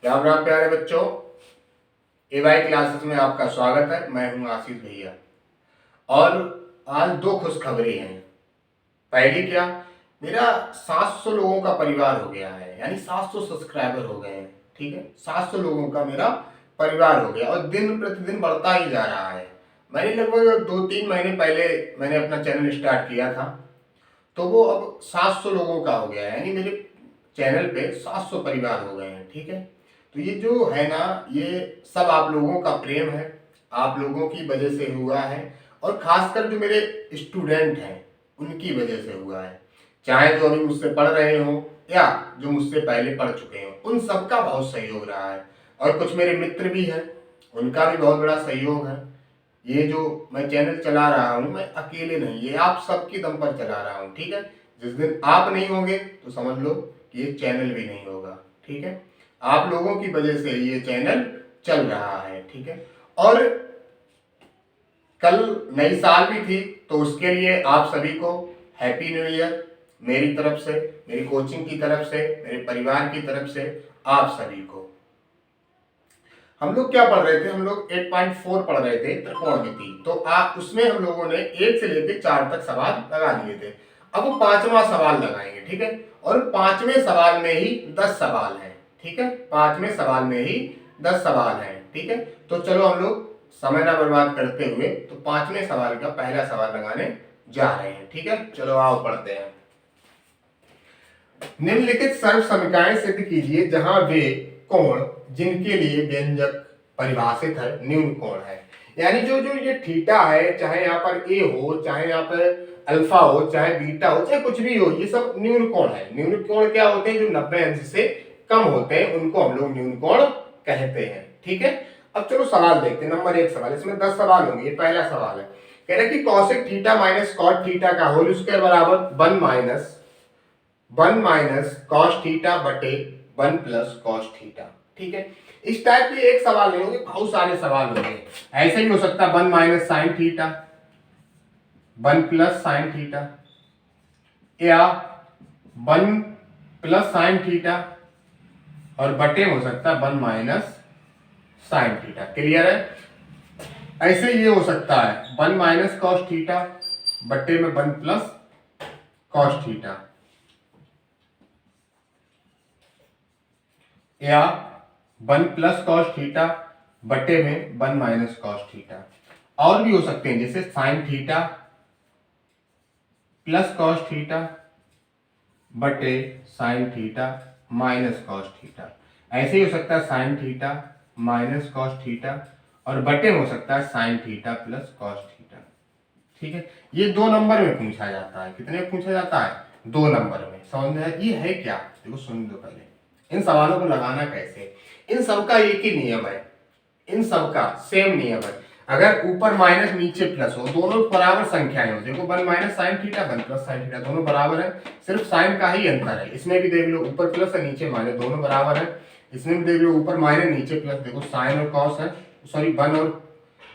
राम राम प्यारे बच्चों, एवाई क्लासेस में आपका स्वागत है। मैं हूं आशीष भैया और आज दो खुशखबरी हैं। पहली क्या, मेरा 700 लोगों का परिवार हो गया है, यानी 700 सब्सक्राइबर हो गए हैं। ठीक है, 700 लोगों का मेरा परिवार हो गया और दिन प्रतिदिन बढ़ता ही जा रहा है। मैंने लगभग 2-3 महीने पहले मैंने अपना चैनल स्टार्ट किया था, तो वो अब 700 लोगों का हो गया है, यानी मेरे चैनल पे 700 परिवार हो गए हैं। ठीक है, तो ये जो है ना, ये सब आप लोगों का प्रेम है, आप लोगों की वजह से हुआ है और खासकर जो मेरे स्टूडेंट हैं उनकी वजह से हुआ है। चाहे जो अभी मुझसे पढ़ रहे हो या जो मुझसे पहले पढ़ चुके हो, उन सबका बहुत सहयोग रहा है। और कुछ मेरे मित्र भी हैं, उनका भी बहुत बड़ा सहयोग है। ये जो मैं चैनल चला रहा हूँ, मैं अकेले नहीं, ये आप सबके दम पर चला रहा हूँ। ठीक है, जिस दिन आप नहीं होंगे तो समझ लो कि ये चैनल भी नहीं होगा। ठीक है, आप लोगों की वजह से ये चैनल चल रहा है। ठीक है, और कल नई साल भी थी, तो उसके लिए आप सभी को हैप्पी न्यू ईयर मेरी तरफ से, मेरी कोचिंग की तरफ से, मेरे परिवार की तरफ से आप सभी को। हम लोग क्या पढ़ रहे थे, हम लोग 8.4 पढ़ रहे थे त्रिकोणमिति, तो आप उसमें हम लोगों ने 1 से लेकर 4 तक सवाल लगा लिए थे। अब वो 5वां सवाल लगाएंगे। ठीक है, और 5वें सवाल में ही 10 सवाल हैं। ठीक है, 5वें सवाल में ही 10 सवाल हैं। ठीक है, तो चलो हम लोग समय ना बर्बाद करते हुए तो 5वें सवाल का पहला सवाल लगाने जा रहे हैं। ठीक है, चलो आओ पढ़ते हैं। निम्नलिखित सर्व समीकरण सिद्ध कीजिए जहां वे कोण जिनके लिए व्यंजक परिभाषित है न्यून कोण है। यानी जो जो ये थीटा है, चाहे यहाँ पर ए हो, चाहे यहाँ पर अल्फा हो, चाहे बीटा हो, चाहे कुछ भी हो, ये सब न्यून कोण है। न्यून कोण क्या होते हैं? जो 90 अंश से कम होते हैं उनको हम लोग न्यून कोण कहते हैं। ठीक है, अब चलो सवाल देखते हैं। नंबर 1 सवाल, इसमें 10 सवाल होंगे। ये पहला सवाल है, कह रहे कि cosec theta minus cot theta का होल स्क्वायर बराबर 1 माइनस कॉस थीटा बटे 1 प्लस कॉस थीटा। ठीक है, इस टाइप के एक सवाल नहीं होंगे, बहुत सारे सवाल होंगे। ऐसे भी हो सकता है 1 minus sine theta, 1 plus sine theta, या 1 प्लस साइन थीटा, और बटे हो सकता है 1 माइनस साइन थीटा। क्लियर है? ऐसे ये हो सकता है 1 माइनस कॉस थीटा बटे में 1 प्लस कॉस थीटा, या 1 प्लस कॉस थीटा बटे में 1 माइनस कॉस थीटा। और भी हो सकते हैं, जैसे sine theta plus cos theta बटे sine theta minus cos theta. ऐसे ही हो सकता है sine theta minus cos theta, और बटे हो सकता है sine theta plus cos theta. ठीक है, ये 2 नंबर में पूछा जाता है। कितने में पूछा जाता है? 2 नंबर में। समझ में? ये है क्या? देखो सुन दो पहले, इन सवालों को लगाना कैसे। इन सबका एक ही नियम है, इन सबका सेम नियम है। अगर ऊपर माइनस नीचे प्लस हो, दोनों बराबर संख्याएं हो, देखो 1 minus sine theta 1 plus sine theta, दोनों बराबर है, सिर्फ साइन का ही अंतर है। इसमें भी देख लो ऊपर प्लस है नीचे माइनस, दोनों बराबर है। इसमें भी देख लो ऊपर माइनस नीचे प्लस, देखो साइन और कॉस है, सॉरी 1 और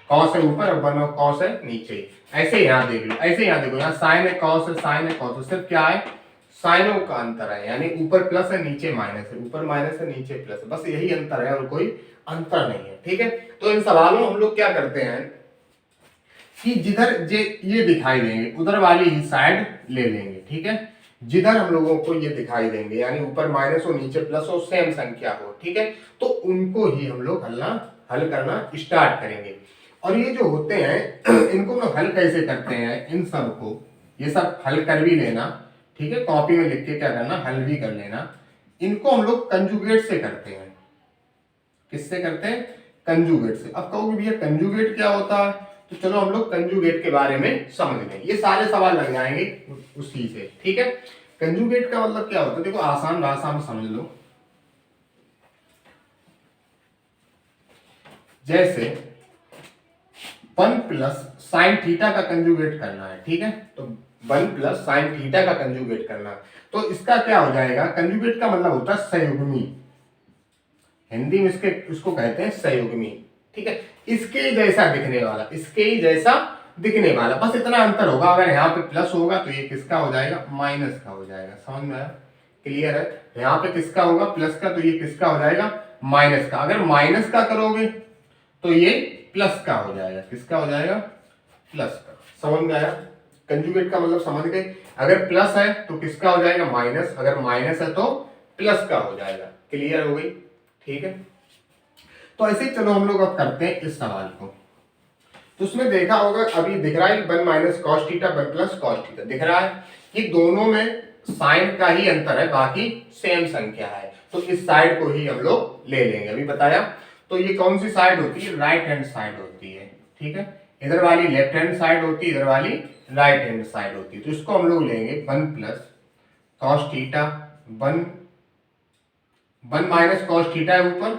कॉस है ऊपर और 1 और कॉस है नीचे। ऐसे यहाँ देख लो, ऐसे यहाँ देखो, यहाँ साइन है कॉस है, साइन है कॉस है, सिर्फ क्या है? साइनों का अंतर है, यानी ऊपर प्लस है नीचे माइनस है, ऊपर माइनस है नीचे प्लस है, बस यही अंतर है और कोई अंतर नहीं है। ठीक है, तो इन सवालों में हम लोग क्या करते हैं कि जिधर ये दिखाई देंगे उधर वाली ही साइड ले लेंगे। ठीक है, जिधर हम लोगों को ये दिखाई देंगे, यानी ऊपर माइनस हो नीचे प्लस हो, सेम संख्या हो, ठीक है, तो उनको ही हम लोग हल करना स्टार्ट करेंगे। और ये जो होते हैं इनको हम लोग हल कैसे करते हैं, इन सब को ये सब हल कर भी लेना। ठीक है, कॉपी में लिख के क्या करना, हल भी कर लेना। इनको हम लोग कंजुगेट से करते हैं। किससे करते हैं? कंजुगेट से। अब कहोगे भैया कंजुगेट क्या होता है, तो चलो हम लोग कंजुगेट के बारे में समझ लें। ये सारे सवाल लग जाएंगे उसी से। ठीक है, कंजुगेट का मतलब क्या होता है, देखो आसान भाषा में समझ लो। जैसे 1 प्लस साइन थीटा का कंजुगेट करना है। ठीक है, तो 1 प्लस साइन थीटा का कंजुगेट करना, तो इसका क्या हो जाएगा? कंजुगेट का मतलब होता है संयुग्मी, हिंदी में इसको कहते हैं संयुग्मी। ठीक है, इसके जैसा दिखने वाला, इसके ही जैसा दिखने वाला, बस इतना अंतर होगा। अगर यहाँ पे प्लस होगा तो ये किसका हो जाएगा? माइनस का हो जाएगा। समझ में आया? क्लियर है? यहाँ पे किसका होगा? प्लस का, तो ये किसका हो जाएगा? माइनस का। अगर माइनस का करोगे तो ये प्लस का हो जाएगा। किसका हो जाएगा? प्लस का। समझ में आया? कंजुगेट का मतलब समझ गए। अगर प्लस है तो किसका हो जाएगा? माइनस। अगर माइनस है तो प्लस का हो जाएगा। क्लियर हो गई? ठीक है। तो ऐसे चलो हम लोग अब करते हैं इस सवाल को। तो उसमें देखा होगा, अभी दिख रहा है 1 minus cos theta 1 plus cos theta दिख रहा है कि दोनों में साइन का ही अंतर है, बाकी सेम संख्या है। तो इस साइड को ही हम लोग ले लेंगे, अभी बताया। तो ये कौन सी साइड होती है? राइट हैंड साइड होती है। ठीक है, इधर वाली लेफ्ट हैंड साइड होती है, इधर वाली राइट हैंड साइड होती है। तो इसको हम लोग लेंगे 1 plus cos theta 1 minus cos theta है ऊपर,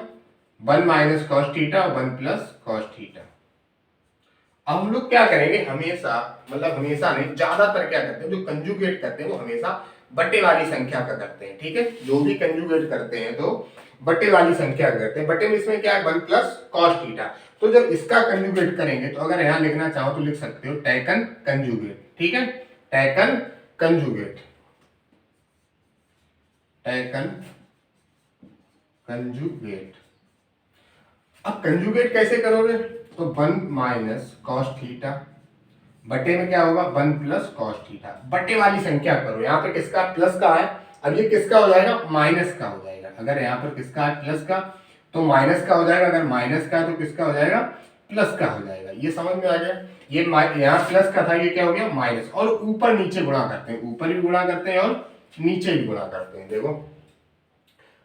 1 माइनस कॉस थीटा और 1 प्लस कॉस थीटा। अब हम लोग क्या करेंगे, हमेशा, मतलब हमेशा नहीं, ज्यादातर क्या करते हैं, जो कंजुगेट करते हैं वो हमेशा बट्टे वाली संख्या का करते हैं। ठीक है, जो भी कंजुगेट करते हैं तो बट्टे वाली संख्या का करते हैं। बट्टे में इसमें क्या है? 1 प्लस कॉस थीटा। तो जब इसका कंजुगेट करेंगे तो अगर यहां लिखना चाहो तो लिख सकते हो टैकन कंजुगेट। ठीक है, टैकन कंजुगेट, टैकन कंजुगेट। अब कंजुगेट कैसे करोगे? तो 1 माइनस कॉस थीटा बटे में क्या होगा? 1 प्लस कॉस थीटा। बटे वाली संख्या करो। यहाँ पे किसका? प्लस का है। अब ये किसका हो जाएगा? माइनस का हो जाएगा। अगर यहाँ पर किसका है? प्लस का, तो माइनस का हो जाएगा। अगर माइनस का है तो किसका हो जाएगा? प्लस का हो जाएगा। ये समझ में आ गया? ये यहाँ प्लस का था, ये क्या हो गया? माइनस। और ऊपर नीचे गुणा करते हैं, ऊपर भी गुणा करते हैं और नीचे भी गुणा करते हैं। देखो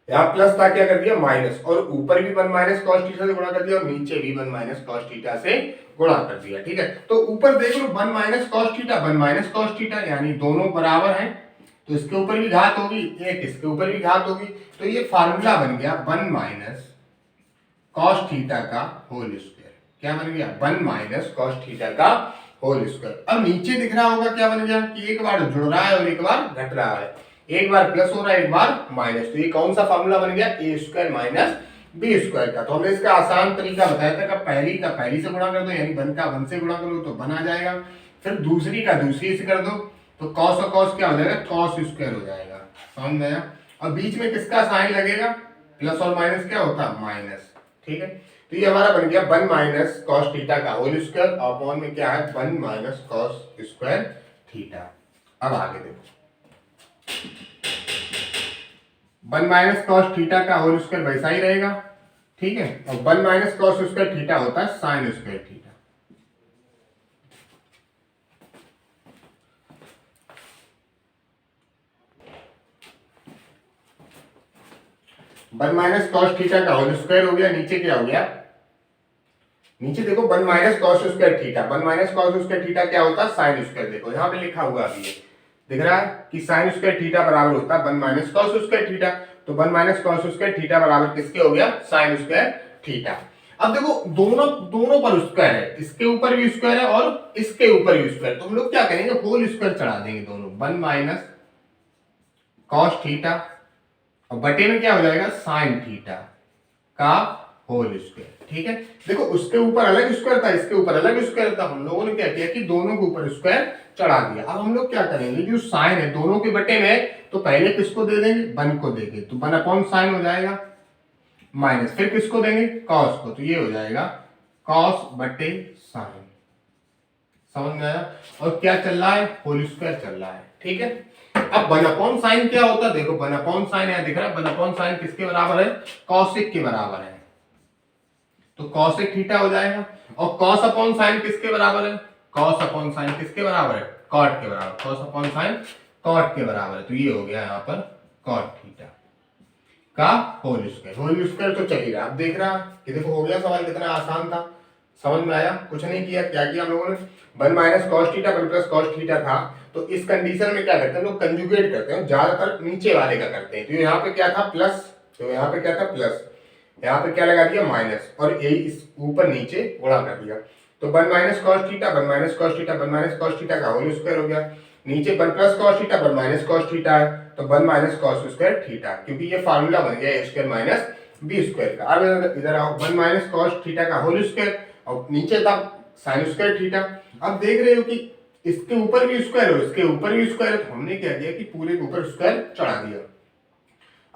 यहाँ प्लस था, क्या कर दिया? माइनस। और ऊपर भी 1 माइनस कॉस थीटा से गुणा कर दिया और नीचे भी 1 माइनस कॉस थीटा से गुणा कर दिया। ठीक है, तो ऊपर देख लो 1 minus cos theta 1 minus cos theta, यानी दोनों बराबर हैं। तो इसके ऊपर भी घात होगी, एक इसके ऊपर भी घात होगी। तो ये फार्मूला बन गया 1 माइनस कॉस थीटा का होल स्क्वायर। क्या बन गया? 1 माइनस कॉस थीटा का होल स्क्वायर। अब नीचे दिख रहा होगा क्या बन गया कि एक बार जुड़ रहा है और एक बार घट रहा है, एक बार प्लस हो रहा है एक बार माइनस। तो ये कौन सा फार्मूला बन गया? A square minus B square का। तो हमने इसका आसान तरीका बताया था कि पहली का पहली से गुणा कर दो, यानी 1 का 1 से गुणा करो तो 1 आ जाएगा। फिर दूसरी का दूसरी से कर दो तो कॉस और कॉस क्या हो जाएगा? कॉस स्क्वायर हो जाएगा। समझ में आया? और बीच में किसका साइन लगेगा? प्लस और माइनस क्या होता है? माइनस। ठीक है, तो ये हमारा बन गया 1 माइनस कॉस थीटा का होल स्क्वायर, अपॉन में क्या है? 1 माइनस कॉस स्क्वायर थीटा। अब आगे देखो, 1 माइनस कॉस थीटा का होल स्क्वायर वैसा ही रहेगा। ठीक है, और 1 माइनस कॉस स्क्वायर थीटा होता है sine square theta. One minus cos theta का होल स्क्वायर हो गया। नीचे क्या हो गया? नीचे देखो 1 minus cos square theta. 1 minus cos square theta क्या होता है? Sine square. देखो यहाँ पे लिखा हुआ अभी दिख रहा है कि साइन स्क्वायर थीटा बराबर होता है 1 माइनस कॉस स्क्वायर थीटा। तो 1 माइनस कॉस स्क्वायर थीटा बराबर किसके हो गया? Sine square theta. अब देखो दोनों दोनों पर स्क्वायर है, इसके ऊपर भी स्क्वायर है और इसके ऊपर भी स्क्वायर। तो हम लोग क्या करेंगे? होल स्क्वायर चढ़ा देंगे दोनों। 1 माइनस कॉस थीटा और बटे में क्या हो जाएगा? साइन थीटा का होल स्क्वायर। ठीक है, देखो उसके ऊपर अलग स्क्वायर था, इसके ऊपर अलग स्क्वायर था। हम लोगों ने क्या किया कि दोनों के ऊपर स्क्वायर चढ़ा दिया। अब हम लोग क्या करेंगे? जो साइन है दोनों के बटे में, तो पहले किसको दे देंगे? 1 को देंगे, तो 1 अपॉन साइन हो जाएगा माइनस। फिर किसको देंगे? कॉस को, तो ये हो जाएगा कॉस बटे साइन। समझ में आया? और क्या चल रहा है? होल स्क्वायर चल रहा है। ठीक है, अब 1 अपॉन साइन क्या होता है? देखो 1 अपॉन साइन यहां दिख रहा है। 1 अपॉन साइन किसके बराबर है? कॉसेक के बराबर है। तो कॉसेक थीटा हो जाएगा। और कॉस अपॉन साइन किसके बराबर है? कॉस अपॉन साइन किसके बराबर है? कॉट के बराबर। कॉस अपॉन साइन कॉट के बराबर है। तो ये हो गया यहाँ पर कॉट थीटा का होल स्क्वायर। होल स्क्वायर तो चल ही रहा, अब देख रहा कि देखो हो गया सवाल, कितना आसान था। समझ में आया? कुछ नहीं किया, क्या किया हम लोगों ने? 1 minus cos theta 1 plus cos theta था। तो इस कंडीशन में क्या करते हैं लोग? कंजुगेट करते हैं, ज्यादातर नीचे वाले का करते हैं। तो यहाँ पे क्या था? प्लस। तो यहाँ पे क्या था? प्लस। यहाँ पे क्या लगा दिया? माइनस। और यही इस ऊपर नीचे गुणा कर दिया। तो 1 minus cos theta 1 minus cos theta 1 minus cos theta का होल स्क्वायर हो गया। नीचे 1 plus cos theta 1 minus cos theta है, तो 1 माइनस कॉस स्क्वायर थीटा, क्योंकि ये फार्मूला बन गया A square minus B square का। अब इधर आओ, 1 माइनस कॉस थीटा का होल स्क्वायर और नीचे था साइन स्क्वायर थीटा। अब देख रहे हो कि इसके ऊपर भी स्क्वायर हो, इसके ऊपर भी स्क्वायर है, तो हमने क्या किया कि पूरे के ऊपर स्क्वायर चढ़ा दिया।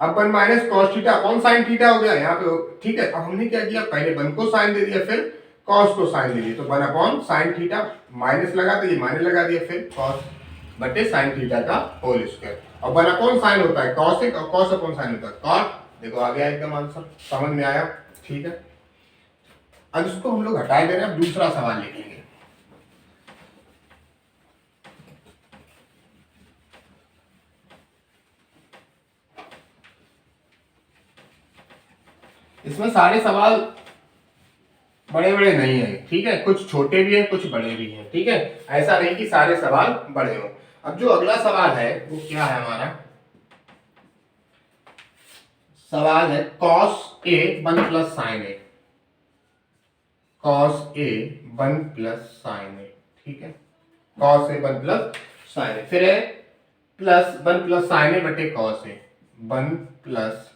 अब 1 minus cos theta upon sine theta हो गया यहाँ पे, ठीक है। अब हमने क्या किया, पहले 1 को साइन दे दिया, फिर कॉस को साइन दे दिया, तो 1 अपॉन साइन थीटा माइनस लगा दिए, माइनस लगा दिया, फिर कॉस बटे साइन थीटा का होल स्क्वायर। और 1 अपॉन साइन होता है कॉसेक और कॉस अपॉन साइन होता है कॉट। देखो आ गया एकदम आंसर, समझ में आया, ठीक है। अब इसको हम लोग हटा दे रहे हैं, अब दूसरा सवाल लिखेंगे। इसमें सारे सवाल बड़े बड़े नहीं है, ठीक है, कुछ छोटे भी हैं कुछ बड़े भी हैं, ठीक है, ऐसा नहीं कि सारे सवाल बड़े हों। अब जो अगला सवाल है वो क्या है हमारा, सवाल है cos a 1 plus sine A, cos a 1 plus sine A, ठीक है, cos a 1 plus sine A, फिर है प्लस 1 प्लस साइन ए बटे cos a, 1 प्लस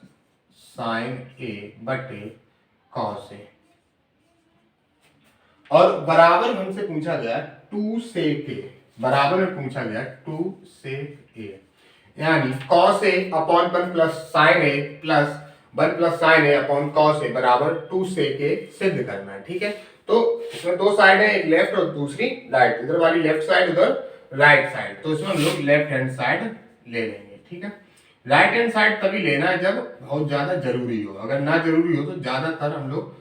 साइन ए बटे cos a, और बराबर हमसे पूछा गया 2 सेक ए, बराबर में पूछा गया 2 सेक ए, यानी cos a upon 1 plus sine A plus 1 plus sine A upon cos a बराबर 2 सेक ए सिद्ध करना है, ठीक है। तो इसमें दो साइड है, एक लेफ्ट और दूसरी राइट, इधर वाली लेफ्ट साइड उधर राइट साइड, तो इसमें हम लोग लेफ्ट हैंड साइड ले लेंगे, ठीक है। राइट हैंड साइड तभी लेना है जब बहुत ज्यादा जरूरी हो, अगर ना जरूरी हो तो ज्यादातर हम लोग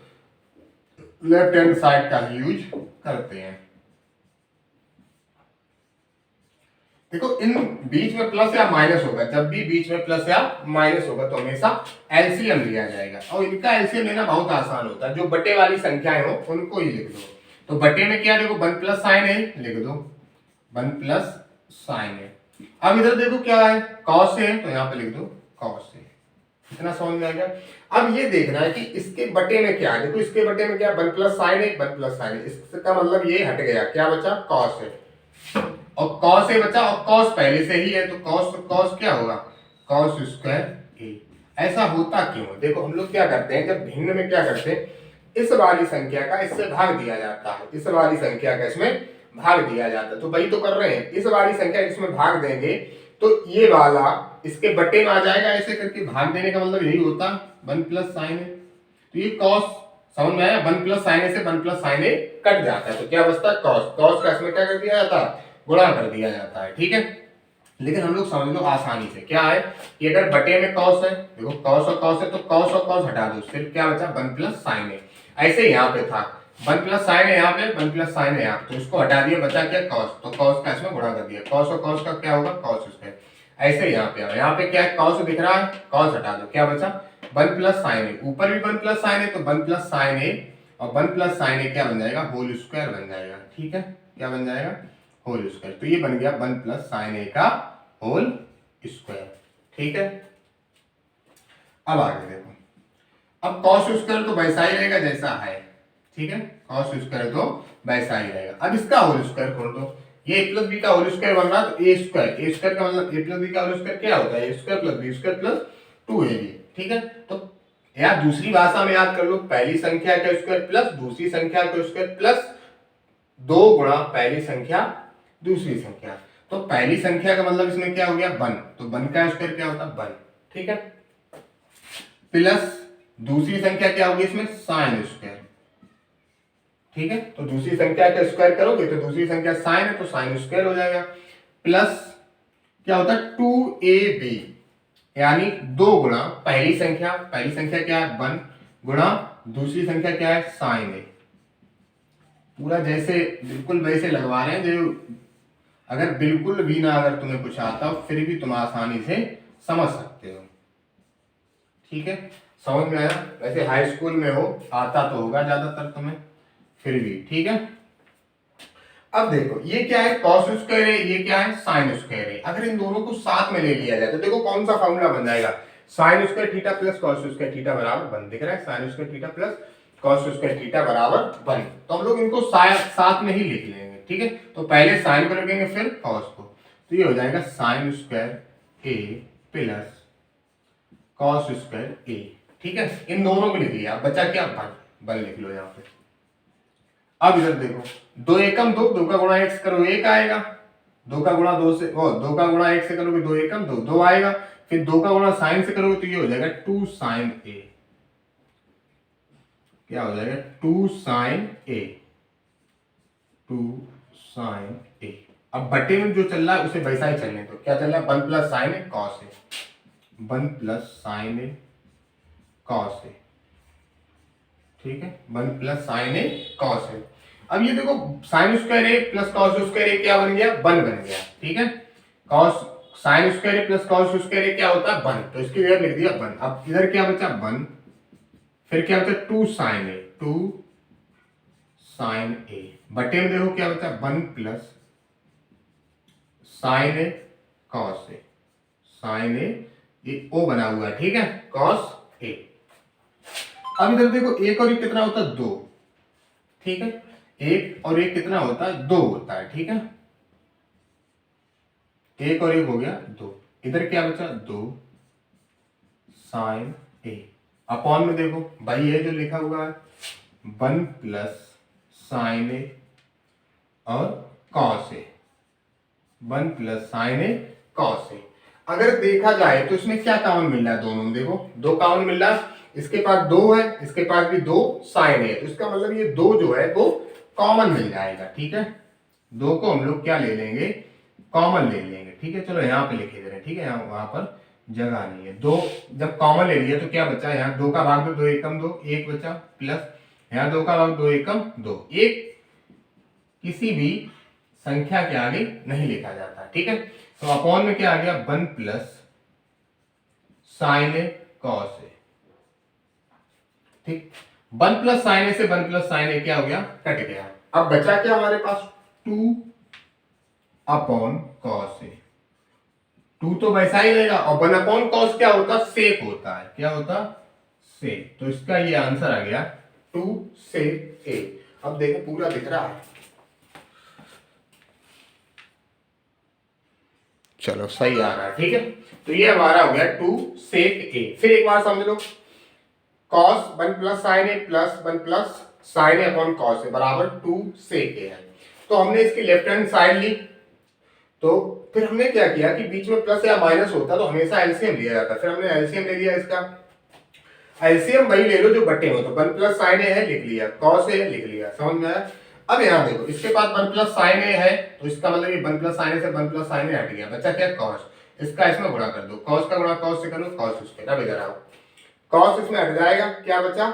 लेफ्ट हैंड साइड का ही यूज करते हैं। देखो इन बीच में प्लस या माइनस होगा, जब भी बीच में प्लस या माइनस होगा तो हमेशा एलसीएम लिया जाएगा, और इनका एलसीएम लेना बहुत आसान होता है, जो बटे वाली संख्याएं हो उनको ही लिख दो। तो बटे में क्या, देखो 1 प्लस साइन ए लिख दो, 1 प्लस साइन ए। अब इधर देखो क्या है, कॉस ए, तो यहाँ पे लिख दो कॉस ए, इतना समझ में आ गया। अब ये देखना है कि इसके बटे में क्या है, देखो इसके बटे में क्या, 1 प्लस साइन ए, 1 प्लस साइन ए, इसका मतलब ये हट गया, क्या बचा, कॉस ए, और cos ए बचा, और cos पहले से ही है, तो cos क्या होगा, cos स्क्वायर ए। ऐसा होता क्यों है, देखो हम लोग क्या करते हैं, जब भिन्न में क्या करते हैं, इस वाली संख्या का इससे भाग दिया जाता है, इस वाली संख्या का इसमें भाग दिया जाता है, तो वही तो कर रहे हैं, इस वाली संख्या इसमें भाग देंगे तो ये वाला इसके बटे में आ जाएगा, ऐसे करके भाग देने का मतलब यही होता है 1 प्लस साइन ए, तो ये cos, समझ में आया, 1 प्लस साइन ए से 1 प्लस साइन ए कट जाता है, तो क्या बचता है cos का इसमें क्या कर दिया जाता है, गुणा कर दिया जाता है, ठीक है। लेकिन हम लोग समझ लो आसानी से, क्या है कि अगर बटे में cos है, देखो cos और cos है, तो cos और cos हटा दो, सिर्फ क्या बचा 1 प्लस साइन है। ऐसे यहाँ पे था 1 प्लस साइन है, यहाँ पे 1 प्लस साइन है यहाँ पे, तो इसको हटा दिया, बचा क्या cos, तो cos का इसमें गुणा कर दिया, cos और cos का क्या होगा cos स्क्वायर। ऐसे यहाँ पे यहाँ पे क्या है, cos दिख रहा है, cos हटा दो, क्या बचा 1 प्लस साइन है, ऊपर भी 1 प्लस साइन है, तो 1 प्लस साइन है, और 1 प्लस साइन है क्या बन जाएगा, होल स्क्वायर बन जाएगा, ठीक है, क्या बन जाएगा, होल स्क्वायर। तो ये बन गया 1 प्लस साइन ए का होल स्क्वायर, ठीक है। अब आगे देखो, अब कॉस स्क्वायर तो वैसा ही रहेगा जैसा है, ठीक है, कॉस स्क्वायर तो वैसा ही रहेगा। अब इसका होल स्क्वायर खोल दो, ये a प्लस बी का होल स्क्वायर बन रहा, तो ए स्क्वायर का मतलब a प्लस बी का होल स्क्वायर क्या होता है, A square plus B square plus 2ab, ठीक है। तो यार दूसरी भाषा में याद कर लो, पहली संख्या का स्क्वायर प्लस दूसरी संख्या का स्क्वायर प्लस 2 गुणा पहली संख्या दूसरी संख्या, तो पहली संख्या का मतलब इसमें क्या हो गया 1, तो 1 का स्क्वायर क्या होता है 1, ठीक है, प्लस दूसरी संख्या क्या होगी इसमें साइन स्क्वायर, ठीक है, तो दूसरी संख्या का स्क्वायर करोगे तो दूसरी संख्या साइन है तो साइन स्क्वायर हो जाएगा, प्लस क्या होता है 2ab, यानी 2 गुणा पहली संख्या क्या है 1 गुणा दूसरी संख्या क्या है साइन है। पूरा जैसे बिल्कुल वैसे लगवा रहे हैं, जो अगर बिल्कुल भी ना अगर तुम्हें कुछ आता हो फिर भी तुम आसानी से समझ सकते हो, ठीक है, समझ में आया। वैसे हाई स्कूल में हो आता तो होगा ज्यादातर तुम्हें, फिर भी ठीक है। अब देखो ये क्या है कॉस स्क्वायर है, ये क्या है साइन स्क्वायर है, अगर इन दोनों को साथ में ले लिया जाए तो देखो कौन सा फॉर्मूला बन जाएगा, sine square theta plus cos square theta बराबर 1, दिख रहा है, sine square theta plus cos square theta बराबर 1, तो हम लोग इनको साथ में ही लिख लेंगे, ठीक है। तो पहले साइन को रखेंगे फिर कॉस को, तो ये हो जाएगा साइन स्क्वायर ए प्लस कॉस स्क्वायर ए, ठीक है, इन दोनों को लिख लिया, बचा क्या 1 लिख लो यहाँ पे। अब इधर देखो 2 एकम 2, 2 का गुणा 1 से करो 1 आएगा, 2 का गुणा 2 से 2 का गुणा 1 से करोगे 2 एकम 2 आएगा, फिर 2 का गुणा साइन से करोगे तो ये हो जाएगा 2 साइन ए। क्या हो जाएगा 2 साइन ए, 2 साइन ए। अब बटे में जो चल रहा है उसे वैसा ही चलने दो। क्या चल रहा है 1 plus sine A cos A, 1 plus sine A cos ए, ठीक है 1 प्लस साइन ए कॉस ए। अब ये देखो साइन स्क्वायर ए प्लस कॉस स्क्वायर ए क्या बन गया 1 बन गया, ठीक है। कॉस साइन स्क्वायर ए प्लस कॉस स्क्वायर ए क्या होता है 1, तो इसकी जगह लिख दिया 1। अब इधर क्या बचा 1, फिर क्या बचा 2 साइन ए, 2 साइन ए, बटे में देखो क्या बचा 1 plus sine A cos A, sign ए, ये ओ बना हुआ है, ठीक है कॉस ए। अब इधर देखो एक और एक कितना होता है 2, ठीक है, एक और एक कितना होता है 2 होता है, ठीक है, एक और एक हो गया 2। इधर क्या बचा 2 साइन ए, अपॉन में देखो भाई ये जो लिखा हुआ है 1 प्लस साइन ए और cos A, 1 plus sine A cos ए। अगर देखा जाए तो इसमें क्या कॉमन मिल रहा है दोनों में, देखो 2 कॉमन मिल रहा है, इसके पास 2 है, इसके पास भी 2 साइन है, तो इसका मतलब ये 2 जो है वो कॉमन मिल जाएगा, ठीक है। 2 को हम लोग क्या ले लेंगे कॉमन ले लेंगे, ठीक है। चलो यहाँ पे लिखे दे रहे हैं, ठीक है, यहाँ वहां पर जगह नहीं है। 2 जब कॉमन ले लिया तो क्या बचा, यहाँ 2 का भाग 2 एकम 2, 1 बचा, प्लस यहाँ 2 का भाग 2 एकम 2, 1 किसी भी संख्या के आगे नहीं लिखा जाता, ठीक है। तो अपॉन में क्या आ गया 1 प्लस साइन ए कॉस ए, ठीक। 1 प्लस साइन ए से 1 प्लस साइन ए क्या हो गया कट गया। अब बचा क्या हमारे पास 2 अपॉन कॉस ए, 2 तो वैसा ही रहेगा, और 1 अपॉन कॉस क्या होता सेक होता है, क्या होता सेक, तो इसका ये आंसर आ गया 2 सेक ए। अब देखो पूरा दिख रहा है, चलो सही आ रहा है, ठीक है। तो ये हमारा हो गया 2 सेक ए। फिर एक बार समझ लो, cos 1 plus sine A plus 1 plus sine A upon cos A बराबर 2 सेक ए है। तो हमने इसकी लेफ्ट हैंड साइड ली, तो फिर हमने क्या किया कि बीच में प्लस या माइनस होता तो हमेशा एलसीएम लिया जाता, फिर हमने एलसीएम ले लिया। इसका एलसीएम वही ले लो जो बटे हो, तो 1 प्लस साइन ए है लिख लिया, कॉस ए लिख लिया, समझ में आया। अब यहाँ देखो इसके पास 1 प्लस साइन ए है, तो इसका मतलब ये 1 प्लस साइन ए से 1 प्लस साइन ए हट गया, बचा क्या कॉस, इसका इसमें गुणा कर दो, कॉस का गुणा कॉस से करो, कॉस स्क्वायर। अब इधर आओ, कॉस इसमें हट जाएगा, क्या बचा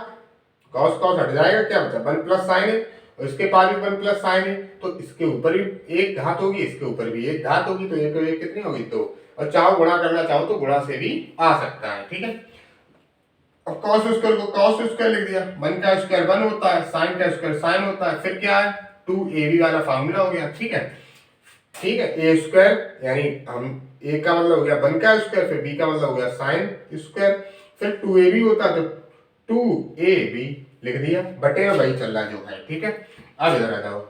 कॉस कॉस हट जाएगा, क्या बचा 1 प्लस साइन ए, और इसके पास भी 1 प्लस साइन ए, तो इसके ऊपर भी एक घात होगी, इसके ऊपर भी एक घात होगी, तो एक और एक कितनी होगी 2, और चाहो गुणा करना चाहो तो गुणा से भी आ सकता है, ठीक है। अब कॉस स्क्वायर को कॉस स्क्वायर लिख दिया, 1 का स्क्वायर 1 होता है, साइन का स्क्वायर साइन होता है, फिर क्या है 2ab वाला फार्मूला हो गया, ठीक है, ठीक है। ए स्क्वायर यानी हम ए का मतलब हो गया 1 का स्क्वायर, फिर बी का मतलब हो गया साइन स्क्वायर, फिर 2ab होता तो 2ab लिख दिया, बटे में वही चल रहा जो है, ठीक है। अब इधर आ जाओ,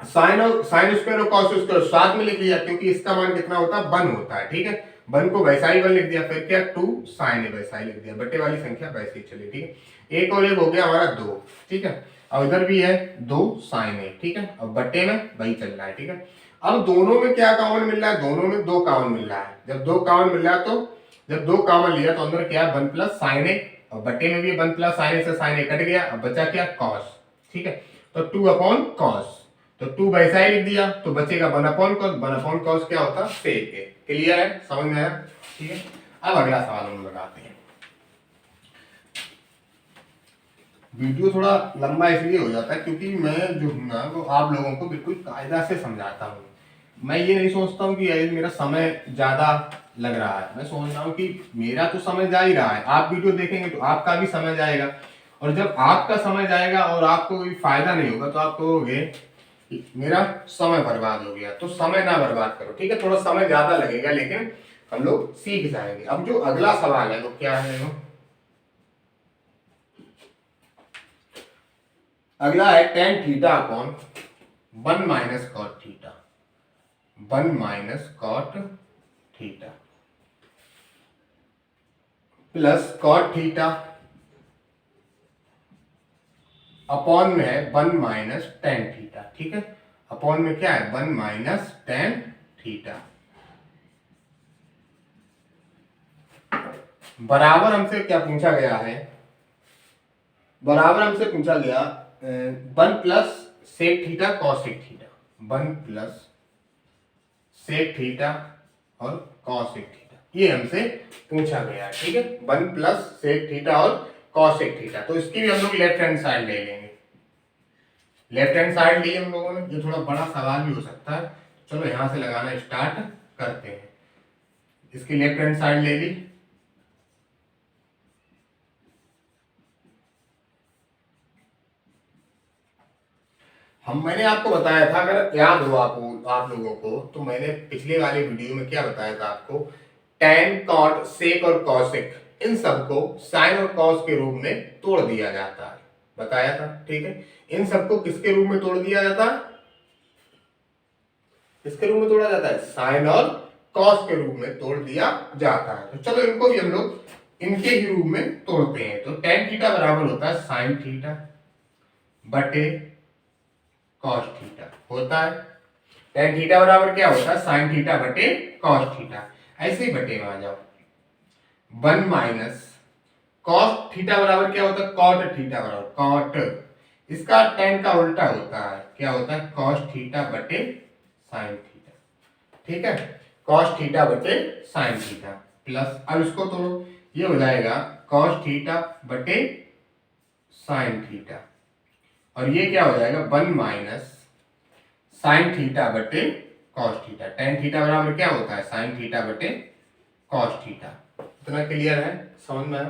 साइन स्क्वायर और कॉस स्क्वायर साथ में लिख लिया, क्योंकि इसका मान कितना होता है 1 होता है, ठीक है। 1 को वैसा ही 1 लिख दिया, फिर क्या 2 साइन ए वैसा ही लिख दिया, बटे वाली संख्या वैसे ही चली, ठीक है। एक और एक हो गया हमारा 2, ठीक है, और इधर भी है 2 साइन ए, ठीक है, और बटे में वही चल रहा है, ठीक है। अब दोनों में क्या कॉमन मिल रहा है, दोनों में 2 कॉमन मिल रहा है। जब 2 कॉमन मिल रहा है तो जब 2 कॉमन लिया तो अंदर क्या है 1 प्लस साइन ए, और बटे में भी 1 प्लस साइन ए से साइन ए कट गया, अब बचा क्या कॉस, ठीक है, तो 2 अपॉन कॉस, तो 2 वैसा ही लिख दिया, तो बचेगा 1 अपॉन कॉस, 1 अपॉन कॉस क्या होता है सेक ए। क्लियर है, समझ में आया, ठीक है। अब अगला सवाल हम लगाते हैं। वीडियो थोड़ा लंबा इसलिए हो जाता है क्योंकि मैं जो हूँ ना वो आप लोगों को बिल्कुल कायदा से समझाता हूँ। मैं ये नहीं सोचता हूँ कि मेरा समय ज्यादा लग रहा है, मैं सोच रहा हूँ कि मेरा तो समय जा ही रहा है, आप वीडियो देखेंगे तो आपका भी समय जाएगा, और जब आपका समय जाएगा और आपको कोई फायदा नहीं होगा तो आप कहोगे मेरा समय बर्बाद हो गया। तो समय ना बर्बाद करो, ठीक है, थोड़ा समय ज्यादा लगेगा लेकिन हम लोग सीख जाएंगे। अब जो अगला सवाल है वो क्या है, वो अगला है tan theta upon 1 minus cot theta, 1 minus cot theta plus cot theta upon में है 1 माइनस tan थीटा, ठीक है, अपॉन में क्या है 1 माइनस tan थीटा। बराबर हमसे क्या पूछा गया है, बराबर हमसे पूछा गया 1 + sec theta cosec theta, 1 + sec theta और कॉस सेक थीटा, ये हमसे पूछा गया है। ठीक है, 1 + सेक थीटा और कॉस सेक थीटा। तो इसकी भी हम लोग लेफ्ट हैंड साइड ले लेंगे। लेफ्ट हैंड साइड ली हम लोगों ने, ये थोड़ा बड़ा सवाल भी हो सकता है। चलो यहां से लगाना स्टार्ट करते हैं। इसकी लेफ्ट हैंड साइड ले ली। मैंने आपको बताया था, अगर याद हो आपको, आप लोगों को, तो मैंने पिछले वाले वीडियो में क्या बताया था आपको, tan, cot, sec और cosec इन सबको साइन और कॉस के रूप में तोड़ दिया जाता है, बताया था। ठीक है, इन सबको किसके रूप में तोड़ दिया जाता है, किसके रूप में तोड़ा जाता है, साइन और कॉस के रूप में तोड़ दिया जाता है। तो चलो इनको भी हम लोग इनके ही रूप में तोड़ते हैं। तो tan थीटा बराबर होता है साइन थीटा बटे कॉस थीटा होता है। tan थीटा बराबर क्या होता है, साइन थीटा बटे कॉस थीटा। ऐसे ही बटे में आ जाओ, 1 - कॉस थीटा बराबर क्या होता है, कॉट थीटा बराबर कॉट, इसका tan का उल्टा होता है, क्या होता है, कॉस थीटा बटे साइन थीटा। ठीक है, कॉस थीटा बटे साइन थीटा प्लस, अब इसको तोड़ो, ये हो जाएगा कॉस थीटा बटे साइन थीटा, और ये क्या हो जाएगा 1 - साइन थीटा बटे कॉस थीटा। tan थीटा बराबर क्या होता है, साइन थीटा बटे कॉस थीटा। इतना क्लियर है, समझ में आया।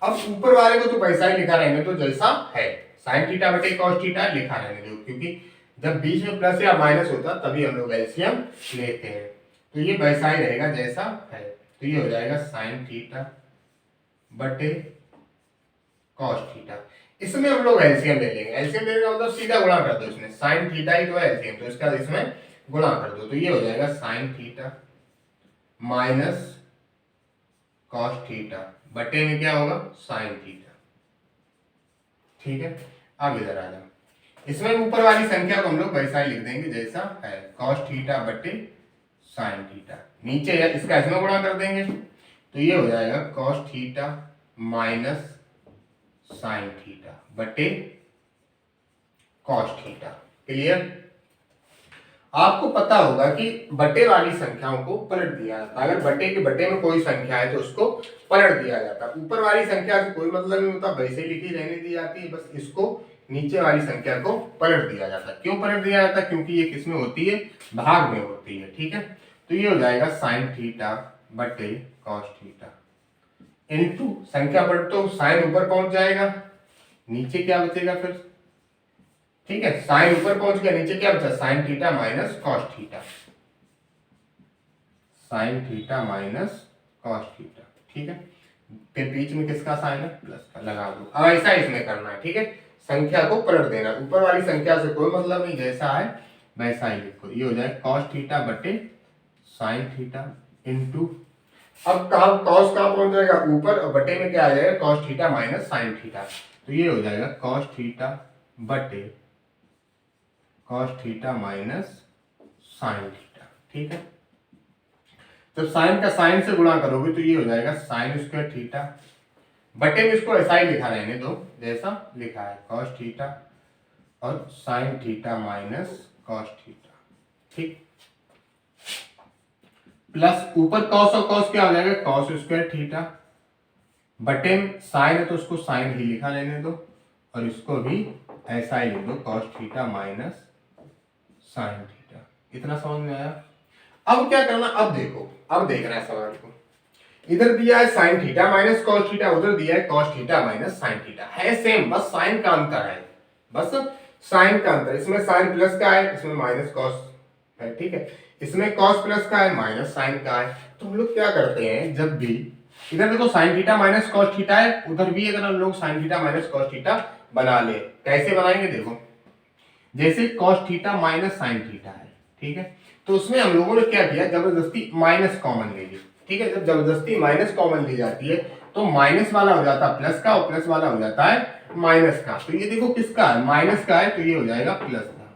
अब ऊपर वाले को तो वैसा ही लिखा रहने दो जैसा है, साइन थीटा बटे कॉस थीटा लिखा रहने दो, क्योंकि जब बीच में प्लस या माइनस होता तभी हम लोग एलसीएम लेते हैं। तो ये वैसा ही रहेगा जैसा है। तो ये हो जाएगा साइन थीटा बटे कॉस थीटा। इसमें हम लोग एलसीएम ले लेंगे। एलसीएम लेने का मतलब सीधा गुणा कर दो, इसमें साइन थीटा ही तो है एलसीएम, तो इसका इसमें गुणा कर दो। तो ये हो जाएगा sine theta minus cos theta बटे में क्या होगा, साइन थीटा। ठीक है, अब इधर आ जाओ, इसमें ऊपर वाली संख्या को हम लोग वैसा ही लिख देंगे जैसा है, कॉस थीटा बटे साइन थीटा। नीचे इसका इसमें गुणा कर देंगे, तो ये हो जाएगा cos theta minus sign theta बटे कॉस थीटा। क्लियर। आपको पता होगा कि बटे वाली संख्याओं को पलट दिया जाता है। अगर बटे के बटे में कोई संख्या है तो उसको पलट दिया जाता है। ऊपर वाली संख्या से कोई मतलब नहीं होता, वैसे लिखी रहने दी जाती है, बस इसको नीचे वाली संख्या को पलट दिया जाता है। क्यों पलट दिया जाता है, क्योंकि ये किसमें होती है, भाग में होती है। ठीक है, तो ये हो जाएगा साइन थीटा बटे कॉस थीटा इनटू संख्या पलट तो साइन ऊपर पहुंच जाएगा, नीचे क्या बचेगा फिर। ठीक है, साइन ऊपर पहुंच गया, नीचे क्या बचा, sign theta minus cos theta, sine theta minus cos theta. ठीक है, फिर बीच में किसका साइन है, प्लस का, लगा दो। अब ऐसा इसमें करना है। ठीक है, संख्या को पलट देना, ऊपर वाली संख्या से कोई मतलब नहीं, जैसा है वैसा ही लिखो। ये हो जाए कॉस थीटा बटे साइन थीटा इनटू, अब कहा कॉस कहां पहुंच जाएगा, ऊपर, और बटे में क्या आ जाएगा, cos theta minus sine theta. तो ये हो जाएगा कॉस थीटा बटे cos theta minus sign theta. ठीक है, जब साइन का साइन से गुणा करोगे तो ये हो जाएगा साइन स्क्वायर थीटा बटे में, इसको ऐसा ही लिखा रहने दो जैसा लिखा है, कॉस थीटा और sine theta minus cos theta. ठीक, प्लस ऊपर कॉस और कॉस क्या हो जाएगा, कॉस स्क्वायर थीटा बटे में साइन है तो उसको साइन ही लिखा रहने दो, और इसको भी ऐसा ही लिख दो, cos theta minus sine theta. इतना समझ में आया। अब क्या करना, अब देखो, अब देखना है सवाल को। इधर दिया है sine theta minus cos theta, उधर दिया है cos theta minus sine theta, है सेम, बस साइन का अंतर है, बस साइन का अंतर। इसमें साइन प्लस का है, इसमें माइनस कॉस है। ठीक है, इसमें कॉस प्लस का है, माइनस साइन का है। तो हम लोग क्या करते हैं, जब भी इधर देखो sign theta minus cos theta है, उधर भी अगर हम लोग sign theta minus cos theta बना ले, कैसे बनाएंगे देखो, जैसे cos theta minus sine theta है। ठीक है, तो उसमें हम लोगों ने क्या किया, जबरदस्ती माइनस कॉमन ले ली। ठीक है, जब जबरदस्ती माइनस कॉमन ली जाती है तो माइनस वाला हो जाता है प्लस का, और प्लस वाला हो जाता है माइनस का। तो ये देखो किसका है, माइनस का है, तो ये हो जाएगा प्लस का,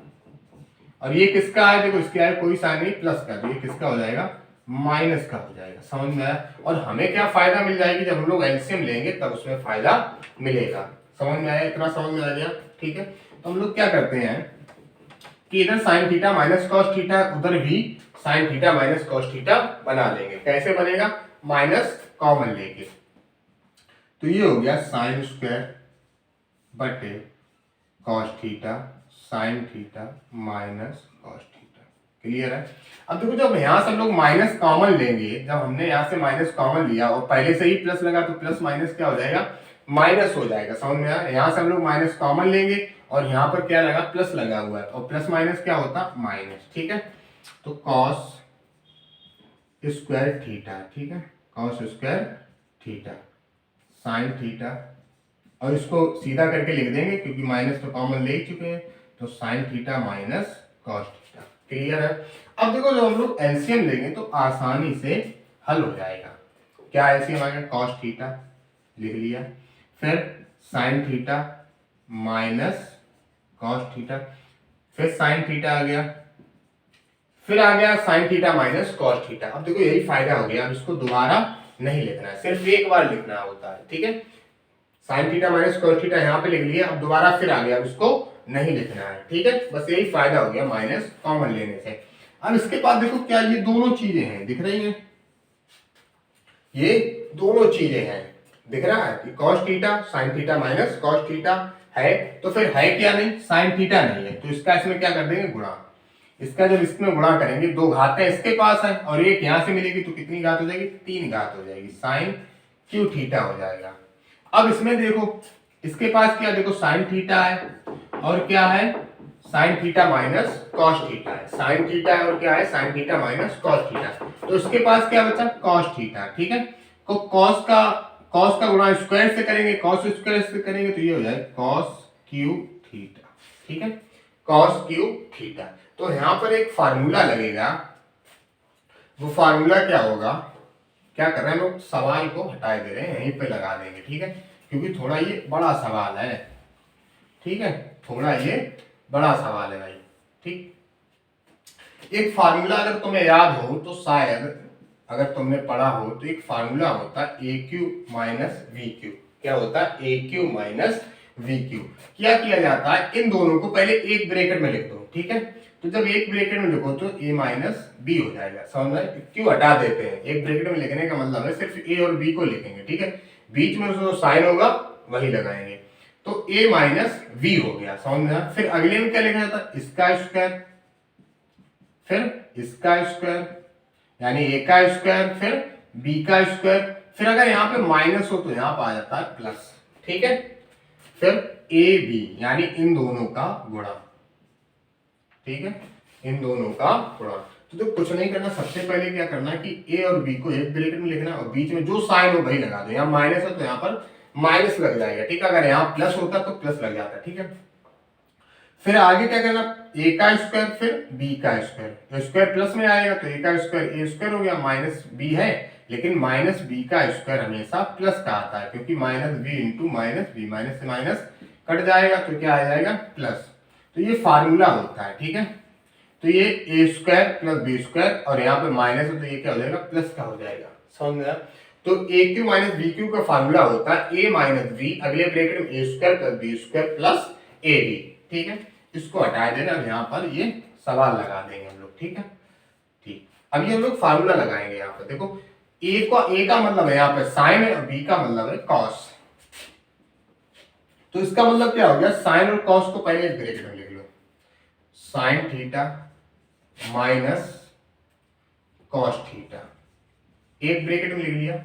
और ये किसका है, देखो इसका है कोई साइन नहीं, प्लस का, तो ये किसका हो जाएगा, माइनस का हो जाएगा। समझ में आया? और हमें क्या फायदा मिल जाएगी, जब हम लोग एलसीएम लेंगे तब उसमें फायदा मिलेगा। समझ में आया? इतना समझ में आ गया? ठीक है, तो हम लोग क्या करते हैं कि इधर sign theta minus cos theta, उधर भी sign theta minus cos theta बना लेंगे। कैसे बनेगा? माइनस कॉमन लेके। तो ये हो गया साइन स्क्वायर बटे cos theta sine theta minus cos theta. Clear है? अब देखो, जब यहां से हम लोग माइनस कॉमन लेंगे, जब हमने यहां से माइनस कॉमन लिया और पहले से ही प्लस लगा, तो प्लस माइनस क्या हो जाएगा? माइनस हो जाएगा। समझ में आया? यहां से हम लोग माइनस कॉमन लेंगे और यहाँ पर क्या लगा? प्लस लगा हुआ है, और प्लस माइनस क्या होता? माइनस। ठीक है, तो कॉस स्क्वायर थीटा, ठीक है, cos square theta sine theta, और इसको सीधा करके लिख देंगे क्योंकि माइनस तो कॉमन ले ही चुके हैं, तो sign theta minus cos theta. Clear है? अब देखो, जब हम लोग एलसीएम लेंगे तो आसानी से हल हो जाएगा। क्या एलसीएम आ गया? कॉस थीटा लिख लिया, फिर sign theta minus cos theta, फिर साइन थीटा आ गया, फिर आ गया sign theta minus cos theta. अब देखो, यही फायदा हो गया। अब इसको दोबारा नहीं लिखना है, सिर्फ एक बार लिखना होता है। ठीक है, sine theta minus cos theta यहाँ पे लिख लिया, अब दोबारा फिर आ गया, अब इसको नहीं लिखना है। ठीक है, बस यही फायदा हो गया माइनस कॉमन लेने से। अब इसके बाद देखो, क्या ये दोनों चीजें हैं, दिख रही हैं? ये दोनों चीजें हैं, दिख रहा है कि cos theta sine theta minus cos theta है, तो फिर है क्या? नहीं, साइन थीटा नहीं है, तो इसका इसमें क्या कर देंगे? गुणा। इसका जब इसमें गुणा करेंगे, दो घातें इसके पास है और एक यहां से मिलेगी, तो कितनी घात हो जाएगी? 3 घात हो जाएगी, साइन क्यू थीटा हो जाएगा। अब इसमें देखो, इसके पास क्या? देखो, साइन थीटा है और क्या है? Sine theta minus cos theta है। साइन थीटा है और क्या है? Sine theta minus cos theta. तो इसके पास क्या बचा? Cos theta. ठीक है, तो कॉस का गुणा स्क्वायर से करेंगे, कॉस स्क्वायर से करेंगे, तो ये हो जाएगा कॉस क्यू थीटा। ठीक है, कॉस क्यू थीटा। तो यहां पर एक फार्मूला लगेगा, वो फार्मूला क्या होगा? क्या कर रहे हैं लोग? सवाल को हटा दे रहे हैं, यहीं पे लगा देंगे। ठीक है, क्योंकि थोड़ा ये बड़ा सवाल है। ठीक है, थोड़ा ये बड़ा सवाल है भाई। ठीक, एक फार्मूला अगर तुम्हें याद हो तो शायद, अगर तुमने पढ़ा हो तो एक फार्मूला होता है ए क्यू माइनस वी क्यू। क्या होता है? ए क्यू माइनस वी क्यू। क्या किया जाता है? इन दोनों को पहले एक ब्रैकेट में लिख दो। ठीक है, तो जब एक ब्रैकेट में लिखो तो ए माइनस बी हो जाएगा। समझ में? क्यों हटा देते हैं? एक ब्रैकेट में लिखने का मतलब है सिर्फ ए और बी को लिखेंगे। ठीक है, बीच में जो साइन होगा वही लगाएंगे, तो ए माइनस वी हो गया। समझ में? फिर अगले में क्या लिखा जाता है? इसका स्क्वायर, फिर इसका स्क्वायर, यानी ए का स्क्वायर, फिर बी का स्क्वायर, फिर अगर यहाँ पे माइनस हो तो यहाँ पे आ जाता है प्लस। ठीक है, फिर ए बी, यानी इन दोनों का गुणा। ठीक है, इन दोनों का गुणा। तो कुछ नहीं करना, सबसे पहले क्या करना है कि ए और बी को एक ब्रैकेट में लिखना और बीच में जो साइन हो वही लगा दो। यहाँ माइनस है तो यहाँ पर माइनस लग जाएगा। ठीक है, अगर यहाँ प्लस होता तो प्लस लग जाता। ठीक है, फिर आगे क्या करना? ए का स्क्वायर, फिर बी का स्क्वायर, स्क्वायर प्लस में आएगा तो ए का स्क्वायर ए स्क्वायर हो गया, माइनस बी है, लेकिन माइनस बी का स्क्वायर हमेशा प्लस का आता है, क्योंकि minus B into minus B, minus से माइनस कट जाएगा तो क्या आ जाएगा? प्लस। तो ये फार्मूला होता है। ठीक है, तो ये ए स्क्वायर प्लस बी स्क्वायर, और यहाँ पे माइनस है तो ये क्या हो जाएगा? प्लस का हो जाएगा। समझ में आया? तो A cube minus B cube का फार्मूला होता है ए माइनस बी, अगले ब्रैकेट में A square plus B square plus A B. ठीक है, इसको हटा देना, अब यहाँ पर ये सवाल लगा देंगे हम लोग। ठीक है, ठीक, अब ये हम लोग फार्मूला लगाएंगे। यहाँ पर देखो, ए का मतलब है यहाँ पे साइन है और बी का मतलब है कॉस। तो इसका मतलब क्या हो गया? साइन और कॉस को पहले एक ब्रैकेट में लिख लो, sine theta minus cos theta, एक ब्रैकेट में लिख लिया।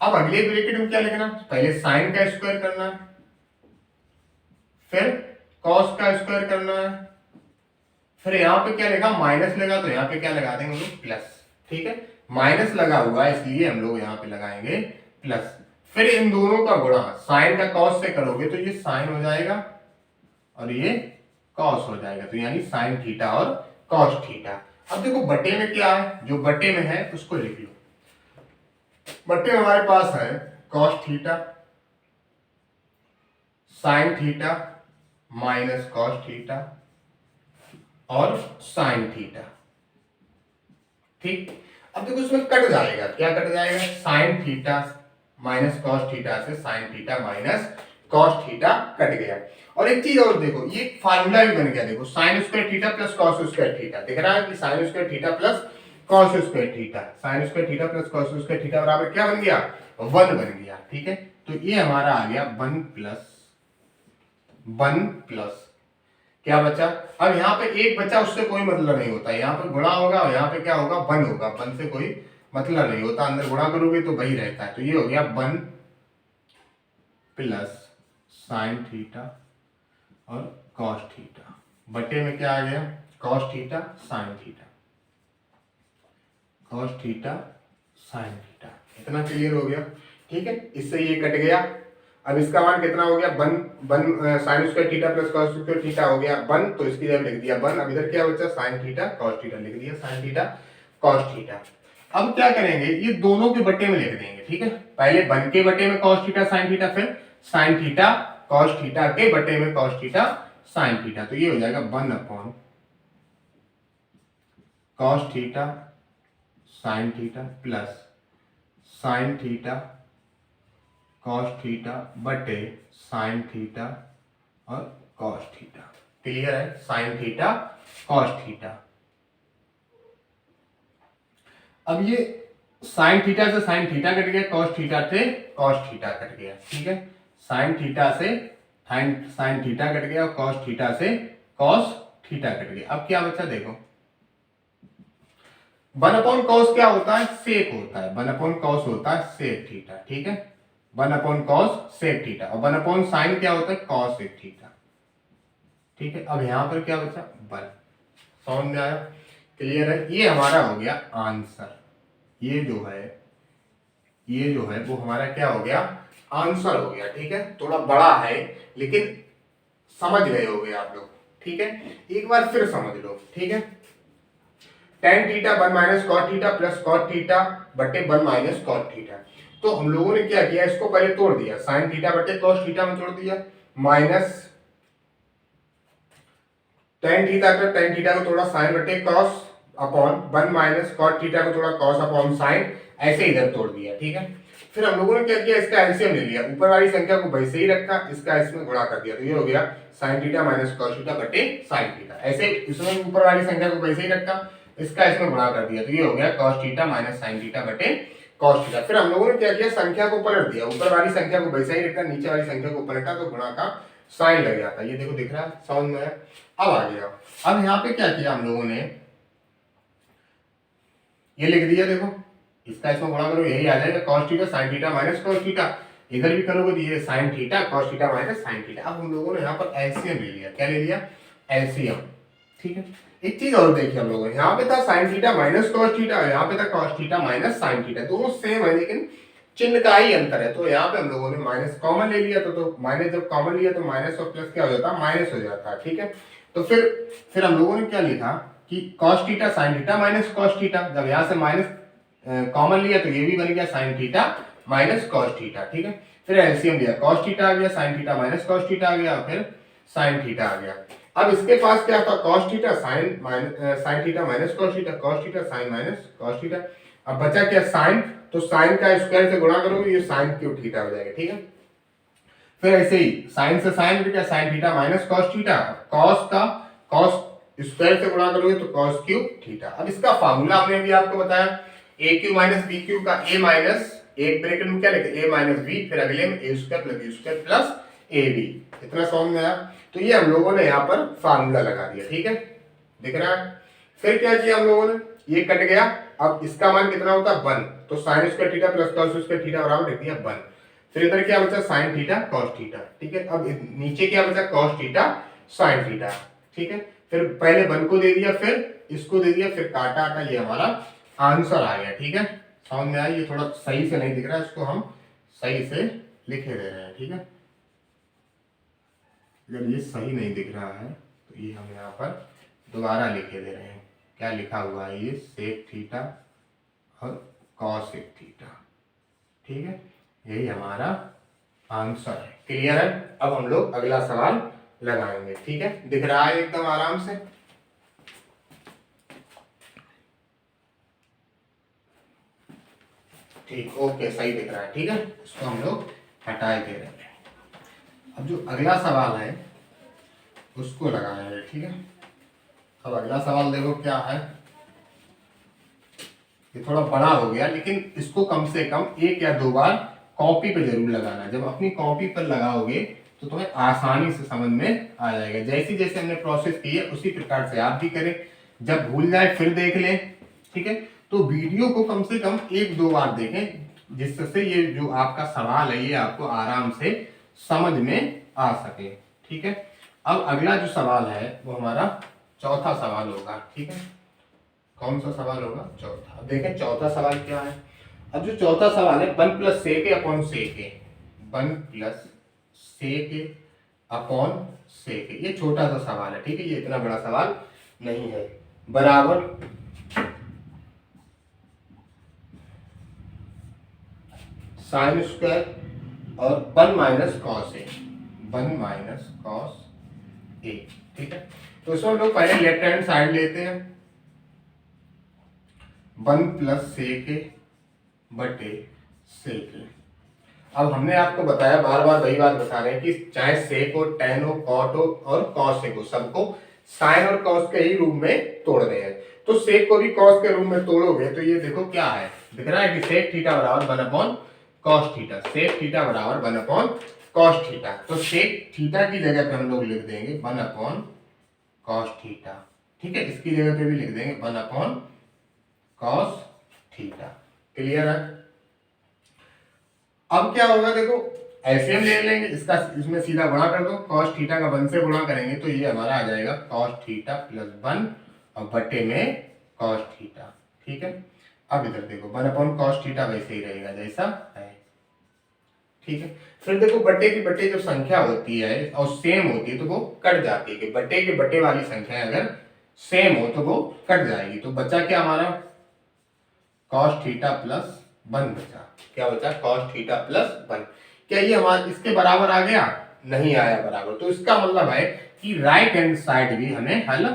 अब अगले ब्रैकेट में क्या लिखना? पहले साइन का स्क्वायर करना है, फिर कॉस का स्क्वायर करना है, फिर यहां पे क्या लिखा? माइनस लगा तो यहां पे क्या लगा देंगे हम लोग? प्लस। ठीक है, माइनस लगा हुआ है इसलिए हम लोग यहां पे लगाएंगे प्लस। फिर इन दोनों का गुणा साइन का कॉस से करोगे तो ये साइन हो जाएगा और ये कॉस हो जाएगा, तो यानी साइन थीटा और कॉस थीटा। अब देखो, बटे में क्या है? जो बटे में है उसको लिख लो। बटे में हमारे पास है cos theta sine theta minus cos theta और साइन थीटा। ठीक, अब देखो इसमें कट जाएगा, क्या कट जाएगा, sine theta minus cos theta से sine theta minus cos theta cut गया। और एक चीज और देखो, ये फार्मूला भी बन गया, देखो sine square theta plus cos square theta, दिख रहा है कि sine square theta plus cos square theta, sine square theta plus cos square theta बराबर क्या बन गया, 1 बन गया। ठीक है, तो ये हमारा आ गया 1 प्लस क्या बचा, अब यहाँ पे एक बचा, उससे कोई मतलब नहीं होता, यहाँ पे गुणा होगा और यहाँ पे क्या होगा, 1 होगा, 1 से कोई मतलब नहीं होता, अंदर गुणा करोगे तो वही रहता है। तो ये हो गया 1 प्लस साइन थीटा और कॉस थीटा, बटे में क्या आ गया, cos theta sine theta, cos theta sine theta. इतना क्लियर हो गया। ठीक है, इससे ये कट गया। अब इसका मान कितना हो गया, 1 sine square theta plus cos square theta हो गया 1, तो इसकी जगह लिख दिया 1। अब इधर क्या बचा, साइन थीटा कॉस थीटा, लिख दिया साइन थीटा कॉस थीटा। अब क्या करेंगे, ये दोनों के बटे में लिख देंगे। ठीक है, पहले 1 के बटे में कॉस थीटा साइन थीटा, फिर साइन थीटा कॉस थीटा के बटे में कॉस थीटा साइन थीटा। तो ये हो जाएगा 1 upon cos theta sine theta plus sine theta cos theta बटे साइन थीटा और कॉस थीटा। क्लियर है, साइन थीटा कॉस थीटा। अब ये साइन थीटा से साइन थीटा कट गया, कॉस थीटा से कॉस थीटा कट गया। ठीक है, साइन थीटा से साइन थीटा कट गया और कॉस थीटा से कॉस थीटा कट गया। अब क्या बचा देखो, 1 अपॉन कॉस क्या होता है, सेक होता है, 1 अपॉन कॉस होता है सेक थीटा। ठीक है, 1 अपॉन कॉस सेक थीटा, और 1 अपॉन साइन क्या होता है, कॉस सेक थीटा। ठीक है, अब यहां पर क्या बचा, 1। समझ में आया, क्लियर है, ये हमारा हो गया आंसर। ये जो है वो हमारा क्या हो गया, आंसर हो गया। ठीक है, थोड़ा बड़ा है लेकिन समझ गए होगे आप लोग। ठीक है, एक बार फिर समझ लो। ठीक है, tan theta 1 minus cot theta plus cot theta बटे 1 माइनस कॉट थीटा। तो हम लोगों ने क्या किया, इसको पहले तोड़ दिया, साइन थीटा बटे कॉस थीटा में तोड़ दिया, माइनस tan थीटा का tan थीटा को तोड़ा साइन बटे cos upon 1 minus cot theta को तोड़ा कॉस अपॉन साइन, ऐसे इधर तोड़ दिया। ठीक है, फिर हम लोगों ने क्या किया, इसका एलसीएम ले लिया, ऊपर वाली संख्या को वैसे ही रखा, इसका इसमें गुणा कर दिया, तो ये हो गया sign theta minus cos theta बटे साइन थीटा। ऐसे इसमें ऊपर वाली संख्या को वैसे ही रखा, इसका इसमें गुणा कर दिया, तो ये हो गया cos theta minus sign theta बटे कॉस थीटा। फिर हम लोगों ने क्या किया, संख्या को पलट दिया, ऊपर वाली संख्या को वैसे ही रखा, नीचे वाली संख्या को पलटा तो गुणा का साइन लग जाता। ये देखो दिख रहा है, समझ में आया। अब आ गया, अब यहाँ पे क्या किया हम लोगों ने, ये लिख दिया, देखो इसका इसमें गुणा करो, यही आ जाएगा cos theta sin theta minus cos theta, इधर भी करोगे तो ये sin theta cos theta minus sin theta. अब हम लोगों ने यहाँ पर एलसीएम ले लिया, क्या ले लिया, एलसीएम। ठीक है, एक चीज और देखिए हम लोगों ने, यहाँ पे था sin theta minus cos theta, यहाँ पे था cos theta minus sin theta, दोनों सेम है लेकिन चिन्ह का ही अंतर है। तो यहाँ पे हम लोगों ने माइनस कॉमन ले लिया, तो माइनस जब कॉमन लिया तो माइनस और प्लस क्या हो जाता है, माइनस हो जाता है। ठीक है, तो फिर हम लोगों ने क्या लिखा कि cos theta sin theta minus cos theta, जब यहाँ से माइनस कॉमन लिया तो ये भी बन गया sin theta minus cos theta. ठीक है, फिर एलसीएम लिया, cos थीटा आ गया, sin theta minus cos theta आ गया, फिर sin थीटा आ गया। अब इसके पास क्या था, cos theta sin theta minus cos theta, cos theta sin minus cos theta. अब बचा क्या, sin, तो sin का स्क्वायर से गुणा करोगे, ये sin क्यूब थीटा हो जाएगा। ठीक है, फिर ऐसे ही sin से sin क्या, sin theta minus cos theta, cos का cos स्क्वायर से गुणा करोगे तो cos क्यूब थीटा। अब इसका फार्मूला हमने भी आपको बताया, ए क्यू माइनस बी क्यू का ए माइनस, एक ब्रैकेट में क्या लिखे, ए माइनस बी, फिर अगले में A square plus B square plus A B. इतना समझ में आया, तो ये हम लोगों ने यहाँ पर फार्मूला लगा दिया। ठीक है, दिख रहा है। फिर क्या किया हम लोगों ने, ये कट गया, अब इसका मान कितना होता है 1, तो sine square theta plus cos square theta बराबर लिख दिया 1। फिर इधर क्या बचा, साइन थीटा कॉस थीटा। ठीक है, अब नीचे क्या बचा, कॉस थीटा साइन थीटा। ठीक है, फिर पहले 1 को दे दिया, फिर इसको दे दिया, फिर काटा आटा, ये हमारा आंसर आ गया। ठीक है, समझ में आया, ये थोड़ा सही से नहीं दिख रहा है, इसको हम सही से लिखे दे रहे हैं। ठीक है, अगर ये सही नहीं दिख रहा है तो ये हम यहाँ पर दोबारा लिखे दे रहे हैं। क्या लिखा हुआ है, ये सेक थीटा और कॉस सेक थीटा। ठीक है, यही हमारा आंसर है। क्लियर है, अब हम लोग अगला सवाल लगाएंगे। ठीक है, दिख रहा है एकदम आराम से। ठीक, ओके, सही दिख रहा है। ठीक है, इसको हम लोग हटाए दे रहे हैं। अब जो अगला सवाल है उसको लगाएंगे। ठीक है, अब अगला सवाल देखो क्या है। ये थोड़ा बड़ा हो गया, लेकिन इसको कम से कम एक या दो बार कॉपी पे जरूर लगाना। जब अपनी कॉपी पर लगाओगे तो तुम्हें आसानी से समझ में आ जाएगा। जैसे जैसे हमने प्रोसेस की है उसी प्रकार से आप भी करें। जब भूल जाए फिर देख लें। ठीक है, तो वीडियो को कम से कम एक दो बार देखें, जिससे ये जो आपका सवाल है ये आपको आराम से समझ में आ सके। ठीक है, अब अगला जो सवाल है वो हमारा चौथा सवाल होगा। ठीक है, कौन सा सवाल होगा? चौथा। अब देखें चौथा सवाल क्या है। अब जो चौथा सवाल है, 1 plus sec upon sec, 1 plus sec upon sec, ये छोटा सा सवाल है। ठीक है, ये इतना बड़ा सवाल नहीं है। बराबर साइन स्क्वायर और 1 minus cos A, 1 minus cos A. ठीक है, तो इसमें हम लोग पहले लेफ्ट हैंड साइड लेते हैं। 1 प्लस सेक बटे सेक। अब हमने आपको बताया, बार बार वही बात बता रहे हैं कि चाहे सेक हो, टेन हो, कॉट हो और कॉसेक हो, सबको साइन और कॉस के ही रूप में तोड़ रहे हैं। तो सेक को भी कॉस के रूप में तोड़ोगे तो ये देखो क्या है, दिख रहा है कि सेक थीटा बराबर 1 upon cos theta, sec theta बराबर 1 अपॉन कॉस थीटा। तो सेक थीटा की जगह पे हम लोग लिख देंगे 1 अपॉन कॉस थीटा। ठीक है, इसकी जगह पे भी लिख देंगे 1 अपॉन कॉस थीटा। क्लियर है? अब क्या होगा देखो, एलसीएम ले लेंगे इसका, इसमें सीधा गुणा कर दो। कॉस थीटा का 1 से गुणा करेंगे तो ये हमारा आ जाएगा कॉस थीटा प्लस 1 और बटे में कॉस थीटा। ठीक है, अब इधर देखो 1 अपॉन कॉस थीटा वैसे ही रहेगा जैसा है। ठीक है, फिर देखो बटे की बटे जब संख्या होती है और सेम होती है तो वो कट जाती है। कि बटे के बटे वाली संख्या अगर सेम हो तो वो कट जाएगी। तो बचा क्या हमारा, कॉस थीटा प्लस 1 बचा। क्या बचा? Cos theta plus 1। क्या ये हमारे इसके बराबर आ गया? नहीं आया बराबर। तो इसका मतलब है कि राइट हैंड साइड भी हमें हल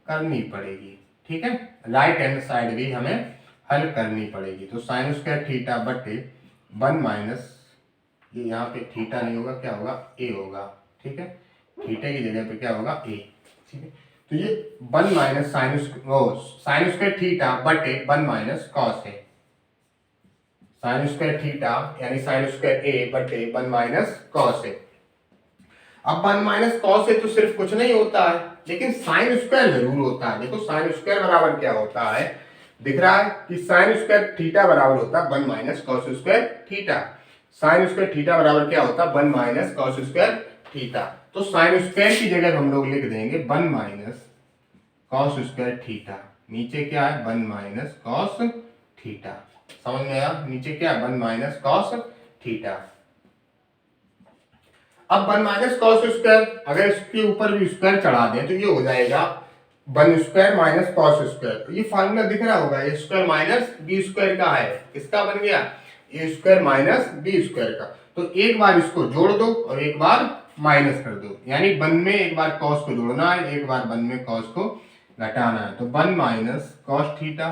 करनी पड़ेगी। ठीक है, राइट हैंड साइड भी हमें हल करनी पड़ेगी। तो साइन स्क्वायर थीटा बटे 1 माइनस, ये यहाँ पे थीटा नहीं होगा, क्या होगा? ए होगा। ठीक है, थीटा की जगह पे क्या होगा? ए। ठीक है, तो ये 1 माइनस साइन स्क्वायर थीटा बटे 1 minus cos A, sine square theta यानी साइन स्क्वायर ए बटे 1 माइनस कॉस ए। अब 1 माइनस कॉस ए तो सिर्फ कुछ नहीं होता है, लेकिन साइन स्क्वायर जरूर होता है। देखो साइन स्क्वायर बराबर क्या होता है, दिख रहा है कि साइन स्क्वायर थीटा बराबर होता है 1 minus cos square theta. Sine square theta बराबर क्या होता है? 1 माइनस कॉस स्क्वायर थीटा। तो साइन स्क्वायर की जगह हम लोग लिख देंगे 1 माइनस कॉस स्क्वायर थीटा। नीचे क्या है? 1 माइनस कॉस थीटा। समझ में आया? नीचे क्या है? 1 माइनस कॉस थीटा। अब 1 माइनस कॉस स्क्वायर, अगर इसके ऊपर भी स्क्वायर चढ़ा दें तो ये हो जाएगा 1 स्क्वायर माइनस कॉस स्क्वायर। ये फार्मूला दिख रहा होगा, ए स्क्वायर माइनस बी स्क्वायर का है। किसका बन गया? A square minus B square का। तो एक बार इसको जोड़ दो और एक बार माइनस कर दो, यानी 1 में एक बार कॉस को जोड़ना है, एक बार 1 में कॉस को घटाना है। तो 1 माइनस कॉस थीटा,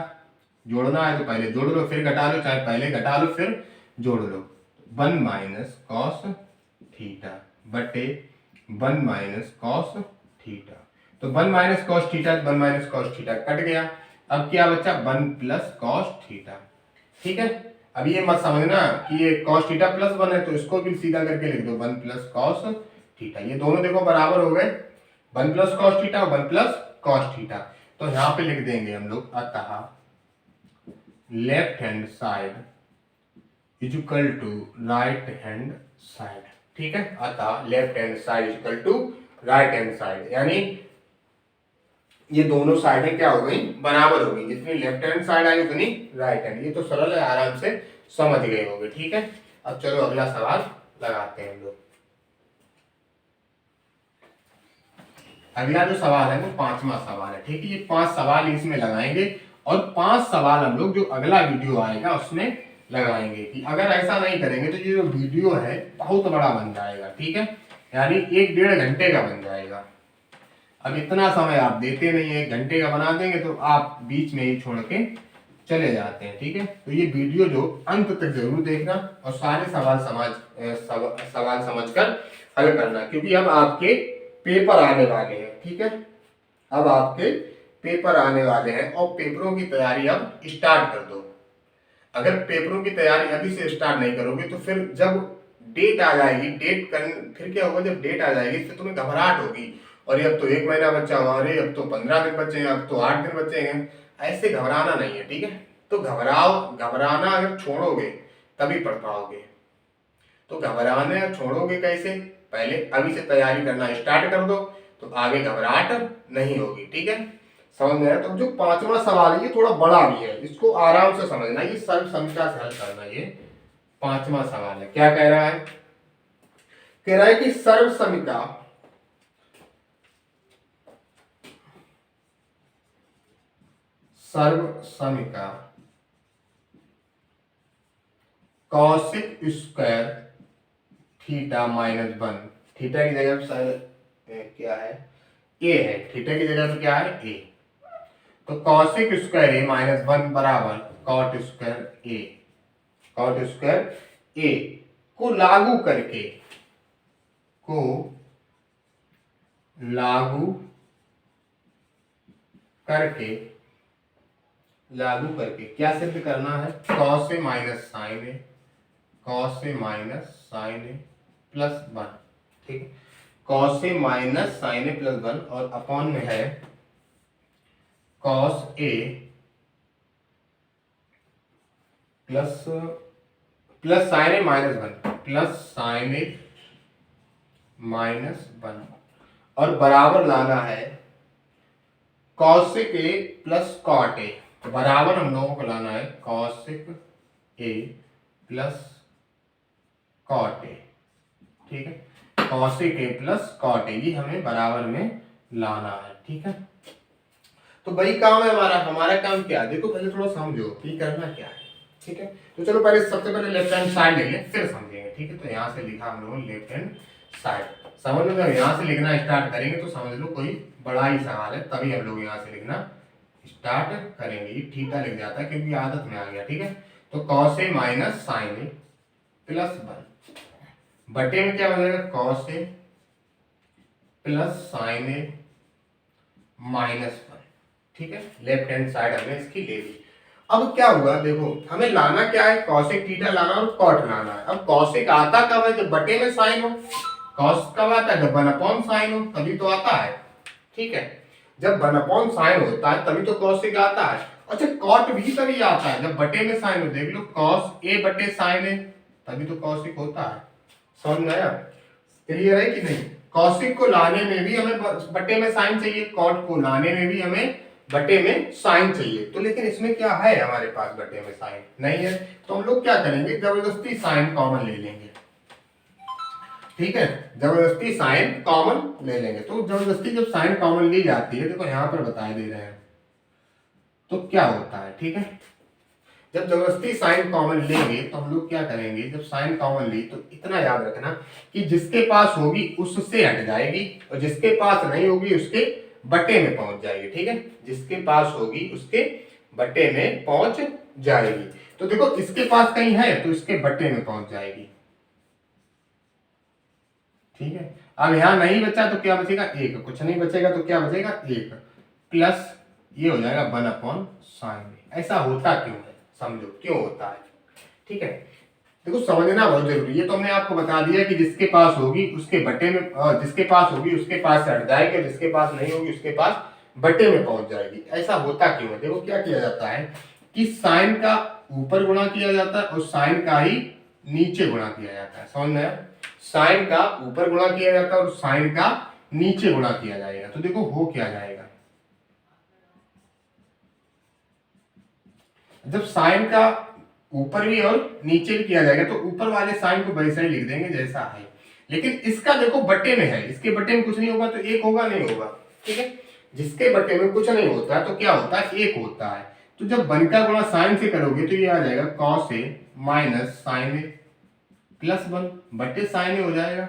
जोड़ना है तो पहले जोड़ लो फिर घटा लो, चाहे पहले घटा लो फिर जोड़ लो। 1 माइनस कॉस थीटा बटे 1 माइनस कॉस थीटा। तो 1 minus cos theta, 1 minus cos theta cut गया। अब क्या बचा? 1 प्लस कॉस थीटा। ठीक है, अब ये मत समझना कि ये कॉस थीटा प्लस 1 है तो इसको भी सीधा करके लिख दो 1 प्लस कॉस थीटा। ये दोनों देखो बराबर हो गए, 1 प्लस कॉस थीटा और 1 प्लस कॉस थीटा। तो यहां पे लिख देंगे हम लोग, अतः left hand side is equal to right hand side. ठीक है, अतः left hand side is equal to right hand side, यानी ये दोनों साइडें क्या हो गई? बराबर हो गई। जितनी लेफ्ट हैंड साइड आई उतनी राइट हैंड। ये तो सरल है, आराम से समझ गए होंगे। ठीक है, अब चलो अगला सवाल लगाते हैं हम लोग। अगला जो सवाल है वो 5वां सवाल है। ठीक है, ये 5 सवाल इसमें लगाएंगे और 5 सवाल हम लोग जो अगला वीडियो आएगा उसमें लगाएंगे। कि अगर ऐसा नहीं करेंगे तो ये जो वीडियो है बहुत बड़ा बन जाएगा। ठीक है, यानी 1-1.5 घंटे का बन जाएगा। अब इतना समय आप देते नहीं है, 1 घंटे का बना देंगे तो आप बीच में ही छोड़ के चले जाते हैं। ठीक है, तो ये वीडियो जो अंत तक जरूर देखना और सारे सवाल समझकर हल करना, क्योंकि अब आपके पेपर आने वाले हैं। ठीक है, अब आपके पेपर आने वाले हैं और पेपरों की तैयारी अब स्टार्ट कर दो। अगर पेपरों की तैयारी अभी से स्टार्ट नहीं करोगे तो फिर जब डेट आ जाएगी, फिर क्या होगा, जब डेट आ जाएगी फिर तुम्हें घबराहट होगी, और अब तो 1 महीना बचा हुआ, अरे अब तो 15 दिन बचे हैं, अब तो 8 दिन बचे हैं। ऐसे घबराना नहीं है। ठीक है, तो घबराना अगर छोड़ोगे तभी पढ़ पाओगे। तो घबराना छोड़ोगे कैसे, पहले अभी से तैयारी करना स्टार्ट कर दो, तो आगे घबराहट नहीं होगी। ठीक है, समझ में आया। तो जो 5वां सवाल है ये थोड़ा बड़ा भी है, इसको आराम से समझना, ये सर्व समीकरण से हल करना। ये 5वां सवाल है, क्या कह रहा है, कह रहा है कि सर्व समीकरण cosec square theta minus 1, theta की जगह पे क्या है, ए है, थीटा की जगह पे क्या है, ए। तो कॉसिक स्क्वायर ए माइनस 1 बराबर cot square A, cot square A को लागू करके क्या सिद्ध करना है, cos A minus sine A, cos A minus sine A plus 1। ठीक है, cos A minus sine A plus 1 और अपॉन में है cos A plus sine A minus 1 plus sine A minus 1 और बराबर लाना है कॉसिक ए प्लस कॉट ए। तो बराबर हम लोगों को लाना है कॉसिक ए प्लस कॉट ए। ठीक है, कॉसिक ए प्लस कॉट ए, ये हमें बराबर में लाना है। ठीक है, तो वही काम है हमारा काम क्या है, देखो पहले थोड़ा समझो कि करना क्या है। ठीक है, तो चलो पहले सबसे पहले लेफ्ट हैंड साइड ले लें फिर समझेंगे। ठीक है, तो यहाँ से लिखा हम लोगों ने लेफ्ट हैंड साइड, समझ लो जब यहाँ से लिखना स्टार्ट करेंगे तो समझ लो कोई बड़ा ही सवाल है, तभी हम लोग यहाँ से लिखना स्टार्ट करेंगे। ये थीटा लिख जाता है क्योंकि आदत में आ गया। ठीक है, तो cos A minus sine A plus 1 बटे में क्या हो जाएगा, cos A plus sine A minus 1। ठीक है, लेफ्ट हैंड साइड हमने इसकी ले ली। अब क्या हुआ, देखो हमें लाना क्या है, कॉसिक थीटा लाना और कॉट लाना है। अब कॉसिक आता कब है, जब बटे में साइन हो। कॉस कब आता है, जब 1/sin हो, तभी तो आता है। ठीक है, जब 1/sin होता है तभी तो कॉसिक आता है। अच्छा, कॉट भी तभी आता है जब बटे में साइन हो। देख लो कॉस ए बटे साइन ए, तभी तो कॉसिक होता है। समझ में आया, क्लियर है कि नहीं। कॉसिक को लाने में भी हमें बटे में साइन चाहिए, कॉट को लाने में भी हमें बटे में साइन चाहिए। तो लेकिन इसमें क्या है, हमारे पास बटे में साइन नहीं है, तो हम लोग क्या करेंगे, जबरदस्ती साइन कॉमन ले लेंगे। ठीक है, जबरदस्ती साइन कॉमन ले लेंगे। तो जबरदस्ती जब साइन कॉमन ली जाती है, देखो यहाँ पर बताए दे रहे हैं, तो क्या होता है। ठीक है, जब जबरदस्ती साइन कॉमन लेंगे तो हम लोग क्या करेंगे, जब साइन कॉमन ली तो इतना याद रखना कि जिसके पास होगी उससे हट जाएगी और जिसके पास नहीं होगी उसके बटे में पहुंच जाएगी। ठीक है, जिसके पास होगी उसके बटे में पहुंच जाएगी। तो देखो इसके पास कहीं है तो इसके बटे में पहुंच जाएगी। ठीक है, अब यहां नहीं बचा तो क्या बचेगा, 1, कुछ नहीं बचेगा तो क्या बचेगा, 1 प्लस ये हो जाएगा 1/sin। ऐसा होता क्यों है, समझो क्यों होता है। ठीक है, देखो समझना बहुत जरूरी है। ये तो हमने आपको बता दिया कि जिसके पास होगी उसके बटे में, जिसके पास होगी उसके पास से हट जाएगी, जिसके पास नहीं होगी उसके पास बटे में पहुंच जाएगी। ऐसा होता क्यों है, देखो क्या किया जाता है कि साइन का ऊपर गुणा किया जाता है और साइन का ही नीचे गुणा किया जाता है। समझ में आया, साइन का ऊपर गुणा किया जाता है और साइन का नीचे गुणा किया जाएगा। तो देखो हो क्या जाएगा, जब साइन का ऊपर भी और नीचे भी किया जाएगा तो ऊपर वाले साइन को वैसा ही लिख देंगे जैसा है, लेकिन इसका देखो बटे में है, इसके बटे में कुछ नहीं होगा तो 1 होगा, नहीं होगा। ठीक है, जिसके बटे में कुछ नहीं होता तो क्या होता है, 1 होता है। तो जब 1 का गुणा साइन से करोगे तो ये आ जाएगा cos A minus sine A plus 1 बटे साइन ए हो जाएगा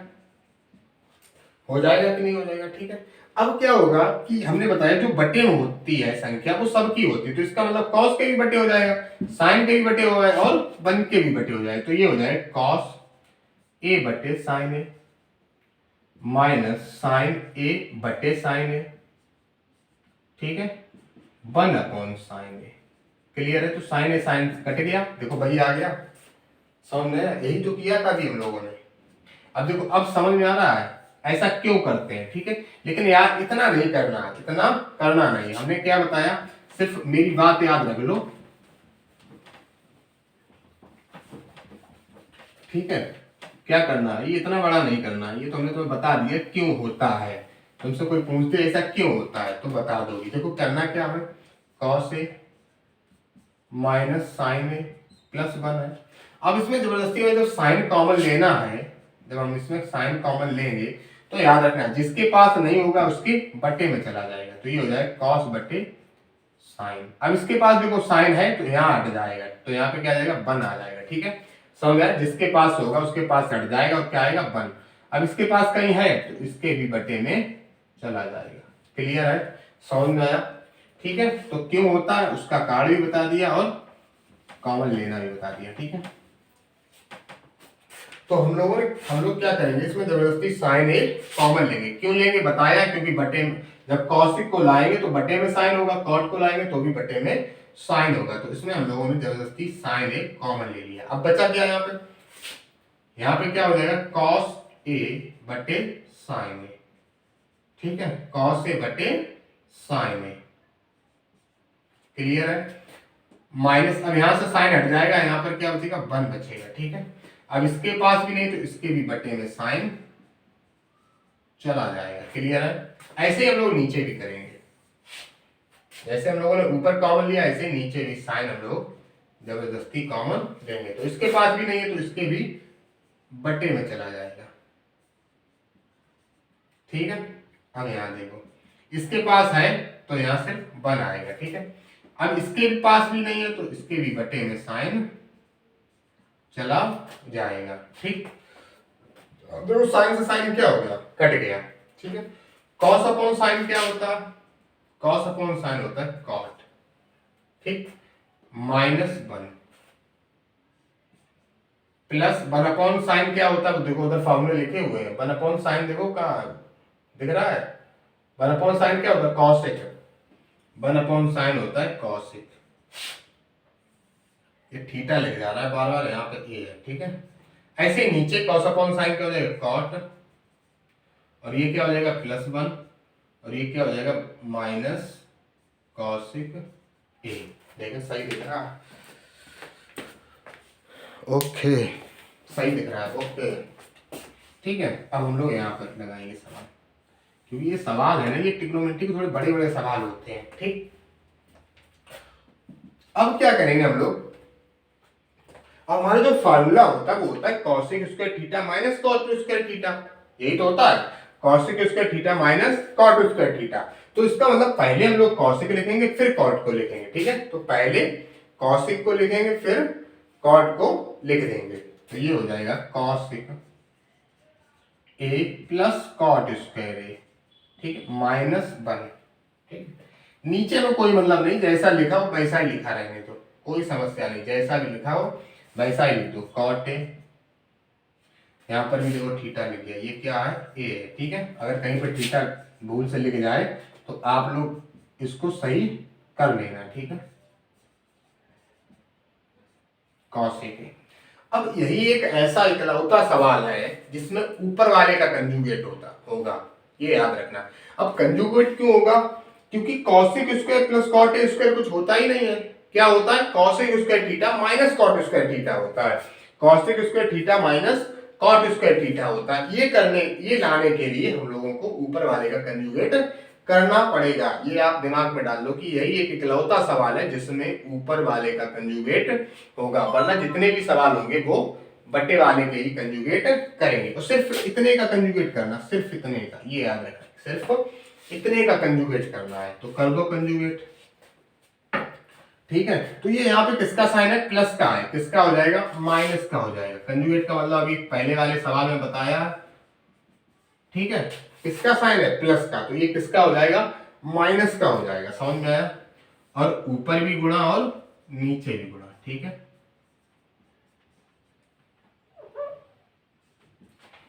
कि नहीं हो जाएगा। ठीक है, अब क्या होगा कि हमने बताया जो बटे में होती है संख्या वो सबकी होती है, तो इसका मतलब कॉस के भी बटे हो जाएगा, साइन के भी बटे हो जाएगा और वन के भी बटे हो जाएगा। तो ये हो जाएगा कॉस ए बटे साइन ए माइनस साइन ए बटे साइन ए, ठीक है, 1/साइन ए। क्लियर है? तो साइन ए साइन कट गया, देखो वही आ गया, समझ में? यही तो किया था अभी हम लोगों ने। अब देखो, अब समझ में आ रहा है ऐसा क्यों करते हैं, ठीक है। लेकिन यार इतना नहीं करना, इतना करना नहीं। हमने क्या बताया, सिर्फ मेरी बात याद रख लो, ठीक है। क्या करना है, ये इतना बड़ा नहीं करना, ये तो हमने तुम्हें बता दिया क्यों होता है। तुमसे कोई पूछते ऐसा क्यों होता है तो बता दोगी। देखो करना क्या है, cos A minus sine A plus 1 है। अब इसमें जबरदस्ती में जब साइन कॉमन लेना है, जब हम इसमें साइन कॉमन लेंगे तो याद रखना जिसके पास नहीं होगा उसके बटे में चला जाएगा, तो ये हो जाएगा कॉस बटे साइन। अब इसके पास देखो साइन है तो यहाँ हट जाएगा, तो यहाँ पे क्या आ जाएगा, 1 आ जाएगा, ठीक है। समझ गया? जिसके पास होगा उसके पास हट जाएगा और क्या आएगा, 1। अब इसके पास कहीं है तो इसके भी बटे में चला जाएगा। क्लियर है? समझ में आया? ठीक है। तो क्यों होता है उसका कारण भी बता दिया और कॉमन लेना भी बता दिया, ठीक है। तो हम लोग क्या करेंगे, इसमें जबरदस्ती साइन ए कॉमन लेंगे। क्यों लेंगे बताया, क्योंकि बटे में जब कॉसिक को लाएंगे तो बटे में साइन होगा, कॉट को लाएंगे तो भी बटे में साइन होगा, तो इसमें हम लोगों ने जबरदस्ती साइन ए कॉमन ले लिया। अब बचा क्या यहाँ पे क्या हो जाएगा, कॉस ए बटे साइन ए, ठीक है, कॉस ए बटे साइन ए। क्लियर है? माइनस, अब यहां से साइन हट जाएगा, यहां पर क्या बचेगा, 1 बचेगा, ठीक है। अब इसके पास भी नहीं तो इसके भी बटे में साइन चला जाएगा। क्लियर है? ऐसे ही हम लोग नीचे भी करेंगे, जैसे हम लोगों ने ऊपर कॉमन लिया ऐसे नीचे भी साइन हम लोग जबरदस्ती कॉमन लेंगे। तो इसके पास भी नहीं है तो इसके भी बटे में चला जाएगा, ठीक है। अब यहां देखो, इसके पास है तो यहां सिर्फ 1 आएगा, ठीक है। अब इसके पास भी नहीं है तो इसके भी बटे में साइन चला जाएगा, ठीक। अब देखो साइन से साइन क्या हो गया, कट गया, ठीक है। कॉस अपॉन साइन क्या होता है, कॉस अपॉन साइन होता है कॉट, ठीक, -1 प्लस 1 अपॉन साइन क्या होता है, देखो उधर फॉर्मूले लिखे हुए हैं। 1 अपॉन साइन देखो कहाँ दिख रहा है, 1 अपॉन साइन क्या होता है, कॉसेक। 1 अपॉन साइन होता है कॉसेक। ये थीटा लिख जा रहा है बार बार, यहाँ पे ये है, ठीक है। ऐसे नीचे कॉस अपॉन साइन क्या हो जाएगा, कॉट, और ये क्या हो जाएगा, +1, और ये क्या हो जाएगा, माइनस कॉसिक ए। देखिए सही दिख रहा है, ओके, सही दिख रहा है, ओके, ठीक है। अब हम लोग यहाँ पर लगाएंगे सवाल, क्योंकि ये सवाल है ना, ये ट्रिग्नोमेट्री के थोड़े बड़े बड़े सवाल होते हैं, ठीक। अब क्या करेंगे हम लोग, हमारा जो फार्मूला होता है वो होता है cosec square theta minus cot square theta, यही तो होता है, cosec square theta minus cot square theta. तो इसका मतलब पहले हम लोग कॉसिक लिखेंगे फिर कॉट को लिखेंगे, ठीक है। तो पहले कॉसिक को लिखेंगे फिर कॉट को लिख देंगे, तो ये हो जाएगा cosec A plus cot square ए, ठीक, -1, ठीक। नीचे में कोई मतलब नहीं, जैसा लिखा हो वैसा ही लिखा रहेंगे, तो कोई समस्या नहीं, जैसा भी लिखा हो वैसा ही लिख दो, कॉट ए। यहाँ पर भी देखो थीटा लिख दिया, ये क्या है, ए है, ठीक है। अगर कहीं पर थीटा भूल से लिख जाए तो आप लोग इसको सही कर लेना, ठीक है, कॉसेक ए। अब यही एक ऐसा इकलौता सवाल है जिसमें ऊपर वाले का कंजुगेट होगा, ये याद रखना। अब कंजुगेट क्यों होगा, क्योंकि cosec square plus cot A square कुछ होता ही नहीं है। क्या होता है, cosec square theta minus cot square theta होता है, cosec square theta minus cot square theta होता है। ये लाने के लिए हम लोगों को ऊपर वाले का कंजुगेट करना पड़ेगा। ये आप दिमाग में डाल लो कि यही एक इकलौता सवाल है जिसमें ऊपर वाले का कंजुगेट होगा, वरना जितने भी सवाल होंगे वो बटे वाले के ही कंजुगेट करेंगे। तो सिर्फ इतने का कंजुगेट करना, सिर्फ इतने का, ये याद रखना, सिर्फ इतने का कंजुगेट करना है, तो कर दो कंजुगेट, ठीक है। तो ये यहाँ पे किसका साइन है, प्लस का है, किसका हो जाएगा, माइनस का हो जाएगा। कंजुगेट का मतलब अभी पहले वाले सवाल में बताया, ठीक है, किसका साइन है, प्लस का, तो ये किसका हो जाएगा, माइनस का हो जाएगा। समझ में आया, और ऊपर भी गुणा और नीचे भी गुणा। ठीक है,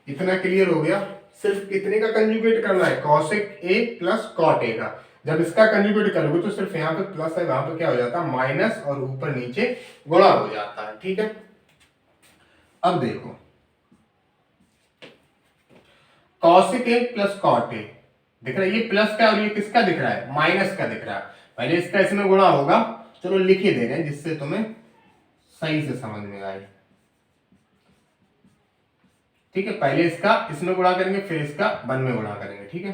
इतना क्लियर हो गया। सिर्फ कितने का कंजुगेट करना है, कॉसेक ए प्लस कॉट ए का। जब इसका कंजुगेट करोगे तो सिर्फ यहाँ पे प्लस है, वहां पे क्या हो जाता है माइनस, और ऊपर नीचे गुणा हो जाता है। ठीक है, अब देखो cosec A plus cot A दिख रहा है, ये प्लस का और ये किसका दिख रहा है, माइनस का दिख रहा है। पहले इसका इसमें गुणा होगा, चलो लिख ही दे रहे हैं जिससे तुम्हें सही से समझ में आए। ठीक है, पहले इसका इसमें गुणा करेंगे, फिर इसका वन में गुणा करेंगे। ठीक है,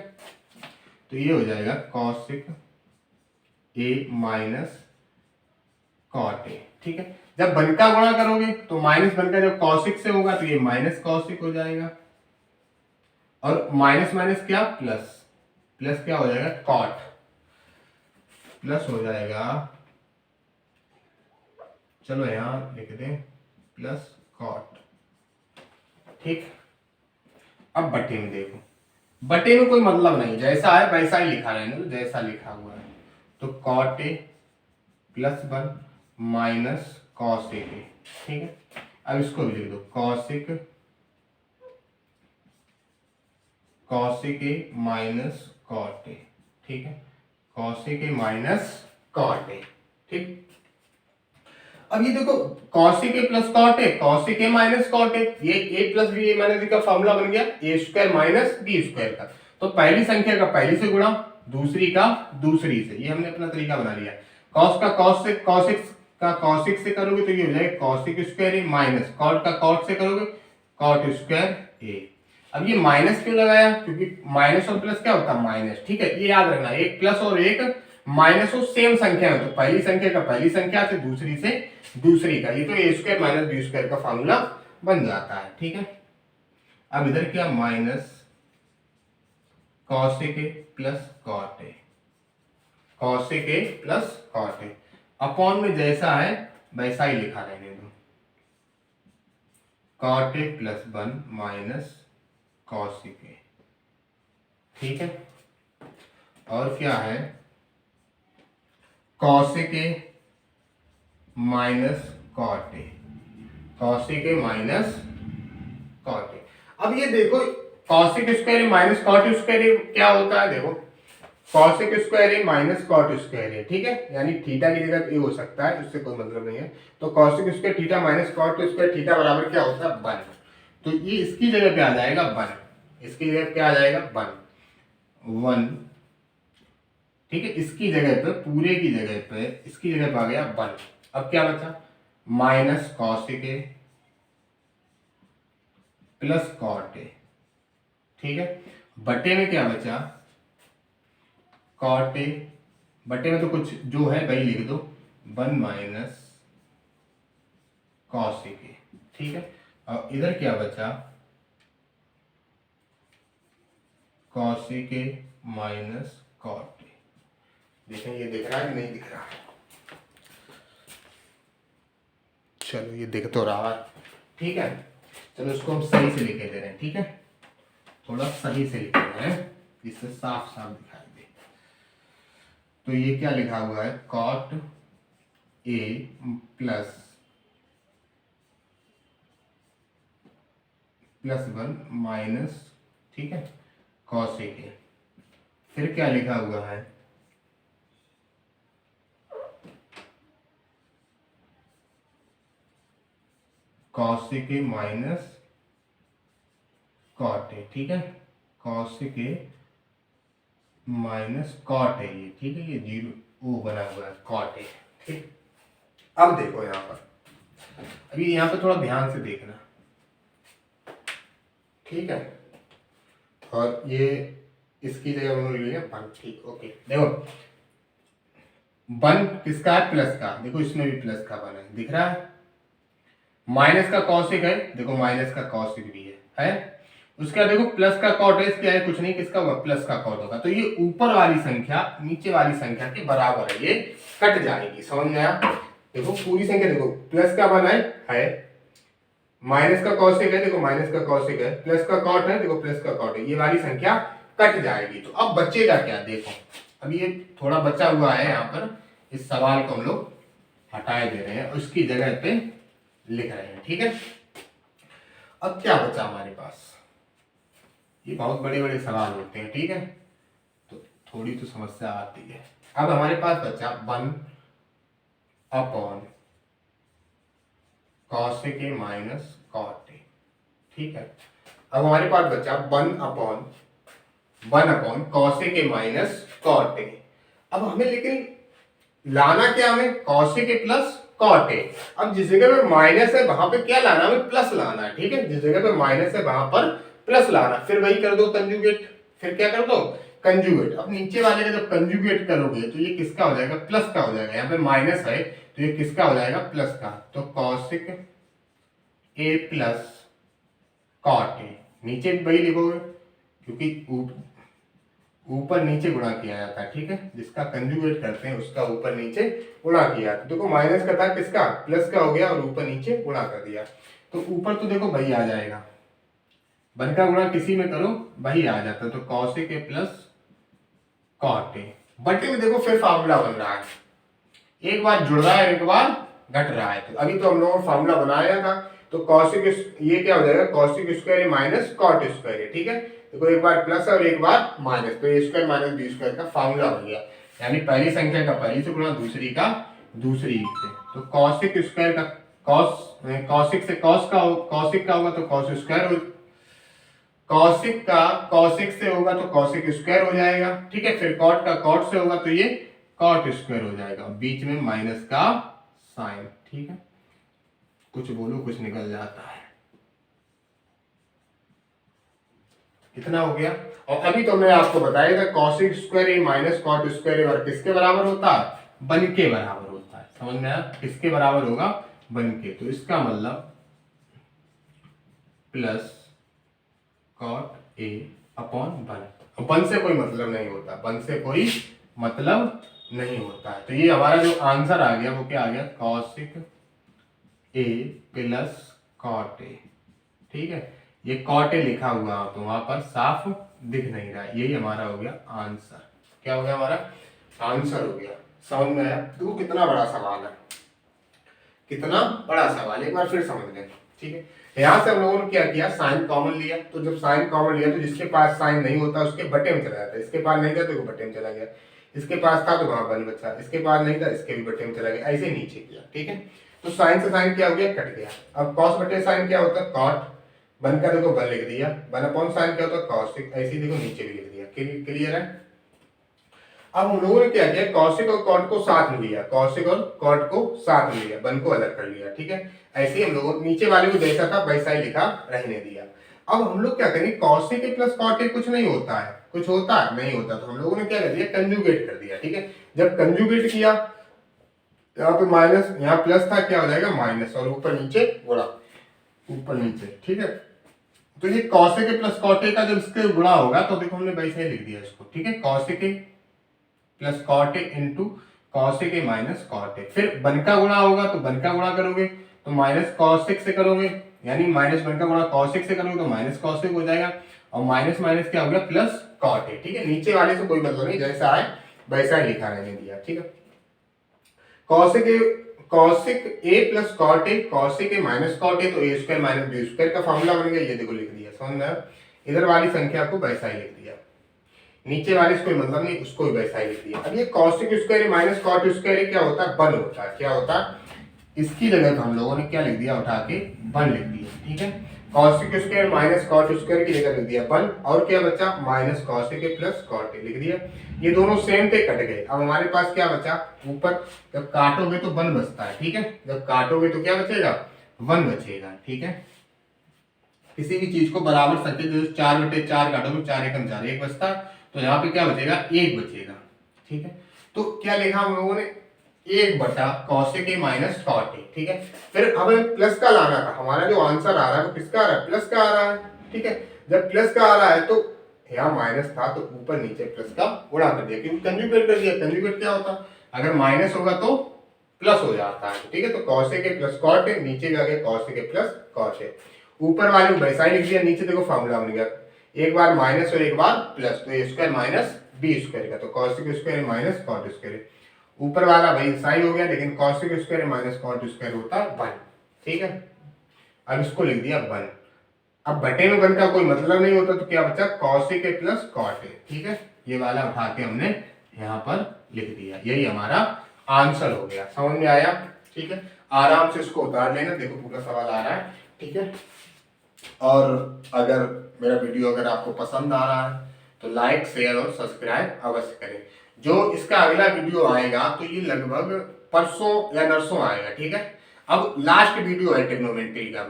तो ये हो जाएगा कॉसेक ए माइनस कॉट ए। ठीक है, जब वन का गुणा करोगे तो माइनस वन का जब कॉसिक से होगा तो ये माइनस कॉसिक हो जाएगा, और माइनस माइनस क्या प्लस, प्लस क्या हो जाएगा कॉट, प्लस हो जाएगा, चलो यहां लिख दें प्लस कॉट। ठीक, अब बटे में देखो, बटे में कोई मतलब नहीं, जैसा है वैसा ही लिखा रहने दो, जैसा लिखा हुआ है। तो कॉट ए प्लस वन माइनस कॉसेक ए। ठीक है, अब इसको भी लिख दो कॉसेक, कॉसेक ए माइनस कॉट ए। ठीक है, कॉसेक ए माइनस कॉट ए। ठीक, अब ये देखो कॉसेक ए प्लस कॉट ए, कॉसेक ए माइनस कॉट ए, ये A plus B A minus B का फॉर्मूला बन गया, A square minus B square का। तो पहली संख्या का पहली से गुणा, दूसरी का दूसरी से, ये हमने अपना तरीका बना लिया। कॉस का कॉस से, कॉसिक का कॉसिक से करोगे तो ये हो जाएगा cosec square a minus, cot का कॉट से करोगे कॉट स्क्वायर ए। अब ये माइनस क्यों लगाया, क्योंकि माइनस और प्लस क्या होता है माइनस। ठीक है, ये याद रखना, एक प्लस और एक माइनस और सेम संख्या है, तो पहली संख्या का पहली संख्या से, दूसरी से दूसरी का, ये तो ए स्क्वायर माइनस बी स्क्वायर का फॉर्मूला बन जाता है। ठीक है, अब इधर क्या minus cosec A plus cot A, cosec A plus cot a, upon में जैसा है वैसा ही लिखा रहने दो, कॉट ए प्लस वन माइनस कॉसेक ए। ठीक है, और क्या है cosec A minus cot A, cosec A minus cot a. अब ये देखो cosec square a minus cot square ए क्या होता है, देखो cosec square a minus cot square ए। ठीक है, यानी थीटा की जगह ए हो सकता है, उससे कोई मतलब नहीं है। तो cosec square theta minus cot square theta बराबर क्या होता है वन, तो ये इसकी जगह पे आ जाएगा वन, इसकी जगह पे क्या आ जाएगा वन, वन। ठीक है, इसकी जगह पे पूरे की जगह पे इसकी जगह पे आ गया वन। अब क्या बचा माइनस कॉसेक ए प्लस कॉट ए। ठीक है, बटे में क्या बचा कॉट ए, बटे में तो कुछ जो है वही लिख दो, वन माइनस कॉसेक ए। ठीक है, और इधर क्या बचा cosec A minus cot a. देखें ये दिख रहा है कि नहीं दिख रहा, चलो ये दिख तो रहा है। ठीक है, चलो इसको हम सही से लिखे दे रहे हैं। ठीक है, थोड़ा सही से लिखे दे रहे हैं जिससे साफ साफ दिखाई दे। तो ये क्या लिखा हुआ है कॉट ए प्लस प्लस वन माइनस, ठीक है कॉसेक ए। फिर क्या लिखा हुआ है कॉसेक ए माइनस कॉट ए। ठीक है, कॉसेक ए माइनस कॉट ए, ये ठीक है, ये जीरो ओ बना हुआ है कॉट ए। ठीक, अब देखो यहाँ पर, अभी यहाँ पे थोड़ा ध्यान से देखना। ठीक है, और ये इसकी जगह उन्होंने लिया वन। ठीक, ओके, देखो वन किसका है प्लस का, देखो इसमें भी प्लस का वन है, दिख रहा है। माइनस का कॉसिक है, देखो माइनस का कॉसिक भी है। उसके बाद देखो प्लस का कॉट है, क्या है कुछ नहीं, किसका होगा प्लस का कॉट होगा। तो ये ऊपर वाली संख्या नीचे वाली संख्या के बराबर है, ये कट जाएगी। समझ में आया, देखो पूरी संख्या देखो प्लस का वन है माइनस का कॉसेक है, देखो माइनस का कॉसेक है, प्लस का कॉट है, देखो प्लस का कॉट है, ये वाली संख्या कट जाएगी। तो अब बचेगा क्या, देखो अब ये थोड़ा बचा हुआ है यहाँ पर, इस सवाल को हम लोग हटाए दे रहे हैं, उसकी जगह पे लिख रहे हैं, ठीक है। अब क्या बचा हमारे पास, ये बहुत बड़े बड़े सवाल होते हैं, ठीक है, तो थोड़ी तो समस्या आती है। अब हमारे पास बचा 1 अपॉन कॉसेक ए माइनस कॉट ए, ठीक है। अब हमारे पास बचा 1 upon cosec A minus cot a. अब हमें लेकिन लाना क्या, हमें cosec A plus cot a. अब जिस जगह पे माइनस है वहां पे क्या लाना, हमें प्लस लाना है, ठीक है। जिस जगह पे माइनस है वहां पर प्लस लाना, फिर वही कर दो कंजुगेट, फिर क्या कर दो कंजुगेट। अब नीचे वाले का जब कंजुगेट करोगे तो ये किसका हो जाएगा, प्लस का हो जाएगा। यहाँ पे माइनस है तो ये किसका हो जाएगा, प्लस का। तो cosec A plus cot a, नीचे भी वही लिखोगे क्योंकि ऊपर नीचे गुणा किया जाता है, ठीक है। जिसका कंजुगेट करते हैं उसका ऊपर नीचे गुणा किया जाता है। देखो माइनस का था, किसका, प्लस का हो गया, और ऊपर नीचे गुणा कर दिया, तो ऊपर तो देखो वही आ जाएगा, वन का गुणा किसी में करो वही आ जाता है। तो cosec A plus cot a, बटे में देखो फिर फार्मूला बन रहा है, एक बार जुड़ रहा है एक बार घट रहा है। तो अभी तो हम लोगों ने फार्मूला बनाया था, तो कॉसेक ये क्या हो जाएगा, cosec square a minus cot square ए, ठीक है। देखो एक बार प्लस और एक बार माइनस, तो ए स्क्वायर माइनस बी स्क्वायर का फार्मूला बन गया। यानी पहली संख्या का पहली से गुणा, दूसरी का दूसरी से। तो कॉसेक स्क्वायर का कॉसेक से कॉसेक का होगा तो कॉस स्क्वायर हो, कॉसेक से होगा तो कॉसेक स्क्वायर हो जाएगा, ठीक है। फिर कॉट का कॉट से होगा तो ये कॉट स्क्वायर हो जाएगा, बीच में माइनस का साइन, ठीक है। कुछ बोलो कुछ निकल जाता है, इतना हो गया। और अभी तो मैं आपको बताया था cosec square a minus cot square ए और किसके बराबर होता है, वन के बराबर होता है। समझ में आया, किसके बराबर होगा, वन के। तो इसका मतलब plus cot a upon one, one से कोई मतलब नहीं होता, वन से कोई मतलब नहीं होता है। तो ये हमारा जो आंसर आ गया वो क्या आ गया, कॉसेक ए प्लस कॉट ए, ठीक है। ये कॉट ए लिखा हुआ तो वहां पर साफ दिख नहीं रहा, यही हमारा हो गया आंसर। क्या हो गया, हमारा आंसर हो गया। समझ में आया, देखो कितना बड़ा सवाल है, कितना बड़ा सवाल, एक बार फिर समझ लें, ठीक है। यहां से हम लोगों ने क्या किया, साइन कॉमन लिया, तो जब साइन कॉमन लिया तो जिसके पास साइन नहीं होता उसके बटे में चला जाता है, इसके पास नहीं था तो बटे में चला गया, इसके पास था तो वहां वन बचा, इसके पास नहीं था इसके भी बटे में चला गया, ऐसे नीचे किया, ठीक है। तो साइन से साइन क्या हो गया, कट गया। अब कॉस बटे साइन क्या होता है, कॉट, वन का देखो वन लिख दिया, वन अपॉन साइन क्या होता है कॉसेक, ऐसे ही देखो नीचे भी लिख दिया, क्लियर है। अब हम लोगों ने क्या किया, कॉसेक और कॉट को साथ में लिया, कॉसेक और कॉट को साथ में लिया, वन को अलग कर लिया, ठीक है। ऐसे ही हम लोगों नीचे वाले को जैसा था वैसा ही लिखा रहने दिया। अब हम लोग क्या करेंगे, cosec A plus cot a कुछ नहीं होता है, कुछ होता है नहीं होता, तो हम लोगों ने क्या कर दिया, कंजुगेट कर दिया, ठीक है। जब कंजुगेट किया, यहाँ पे माइनस, यहाँ प्लस था, क्या हो जाएगा माइनस, और ऊपर नीचे गुणा, ऊपर नीचे, ठीक है। तो ये कॉसेक ए प्लस कॉट ए का जब इसके गुणा होगा तो देखो हमने वैसे ही लिख दिया इसको, ठीक है। Cosec A plus cot a into cosec A minus cot a, फिर वन का गुणा होगा तो वन का गुणा करोगे तो माइनस कॉसेक से करोगे, यानी माइनस वन का गुणा कॉसेक से करोगे तो माइनस कॉसेक हो जाएगा, और माइनस माइनस क्या हो गया, प्लस कॉट ए, ठीक है। नीचे वाले से कोई मतलब नहीं, जैसा आए वैसा ही लिखा रहने दिया, ठीक है। कॉसेक ए प्लस कॉट ए, कॉसेक ए माइनस कॉट ए, तो ए स्क्वायर माइनस बी स्क्वायर का फॉर्मूला बन गया, ये देखो लिख दिया, समझ में आया। इधर वाली संख्या को वैसा ही लिख दिया, नीचे वाले से कोई मतलब नहीं, उसको भी वैसा ही लिख दिया। अब ये cosec square minus cot square क्या होता है, वन होता है, क्या होता है, इसकी जगह तो हम लोगों ने क्या लिख दिया, उठा के वन लिख दिया, ठीक है। Cosec square minus cot square की जगह लिख दिया वन, और क्या बचा, minus cosec A plus cot a लिख दिया। ये दोनों सेम थे, कट गए। अब हमारे पास क्या बचा, ऊपर जब काटोगे तो वन बचता है, ठीक है। जब काटोगे तो क्या बचेगा, वन बचेगा, ठीक है। किसी भी चीज को बराबर संख्या, जैसे 4/4 काटोगे, 4 एकम 4, एक बचता है, तो यहाँ पे क्या बचेगा, एक बचेगा, ठीक है। तो क्या लिखा हम लोगों ने, एक बटा कॉसेक ए माइनस कॉट ए, ठीक है। फिर हमें प्लस का लाना था, हमारा जो आंसर आ रहा है वो किसका आ रहा है, प्लस का आ रहा है, ठीक है। जब प्लस का आ रहा है तो यहाँ माइनस था तो ऊपर नीचे प्लस का गुणा कर दिया, क्योंकि कंजुगेट कर दिया। कंजुगेट क्या होता है, अगर माइनस होगा तो प्लस हो जाता है, ठीक है। तो कॉस ए के प्लस कॉट ए, नीचे भी आ गया कॉस ए के प्लस कॉट ए, ऊपर वाले वैसा ही लिख दिया, नीचे देखो फॉर्मूला बन गया, एक बार माइनस और एक बार प्लस, तो ए स्क्वायर माइनस बी स्क्वायर का, तो cos A square minus cot square, ऊपर वाला भाई साइन हो गया, लेकिन cos A square minus cot square होता है 1, ठीक है। अब इसको लिख दिया 1। अब बटे में 1 का कोई मतलब नहीं होता, तो क्या बचा कॉस ए के प्लस कॉट ए, ठीक है। ये वाला उठा के हमने यहाँ पर लिख दिया, यही हमारा आंसर हो गया। समझ में आया, ठीक है। आराम से इसको उतार लेना, देखो पूरा सवाल आ रहा है, ठीक है। और अगर मेरा वीडियो अगर आपको पसंद आ रहा है तो लाइक शेयर और सब्सक्राइब अवश्य करें। जो इसका अगला वीडियो आएगा तो ये लगभग परसों या नरसों आएगा, ठीक है। अब लास्ट वीडियो है ट्रिग्नोमेट्री का,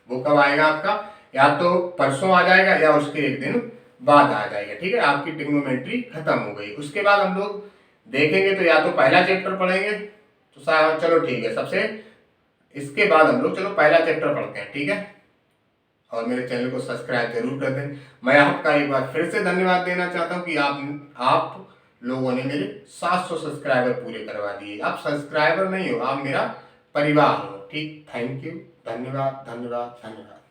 वो कब आएगा आपका, या तो परसों आ जाएगा या उसके एक दिन बाद आ जाएगा, ठीक है। आपकी ट्रिग्नोमेट्री खत्म हो गई, उसके बाद हम लोग देखेंगे तो या तो पहला चैप्टर पढ़ेंगे, तो चलो ठीक है, सबसे इसके बाद हम लोग चलो पहला चैप्टर पढ़ते हैं, ठीक है। और मेरे चैनल को सब्सक्राइब जरूर कर दें। मैं आपका एक बार फिर से धन्यवाद देना चाहता हूं कि आप लोगों ने मेरे 700 सब्सक्राइबर पूरे करवा दिए। आप सब्सक्राइबर नहीं हो, आप मेरा परिवार हो, ठीक। थैंक यू, धन्यवाद धन्यवाद धन्यवाद।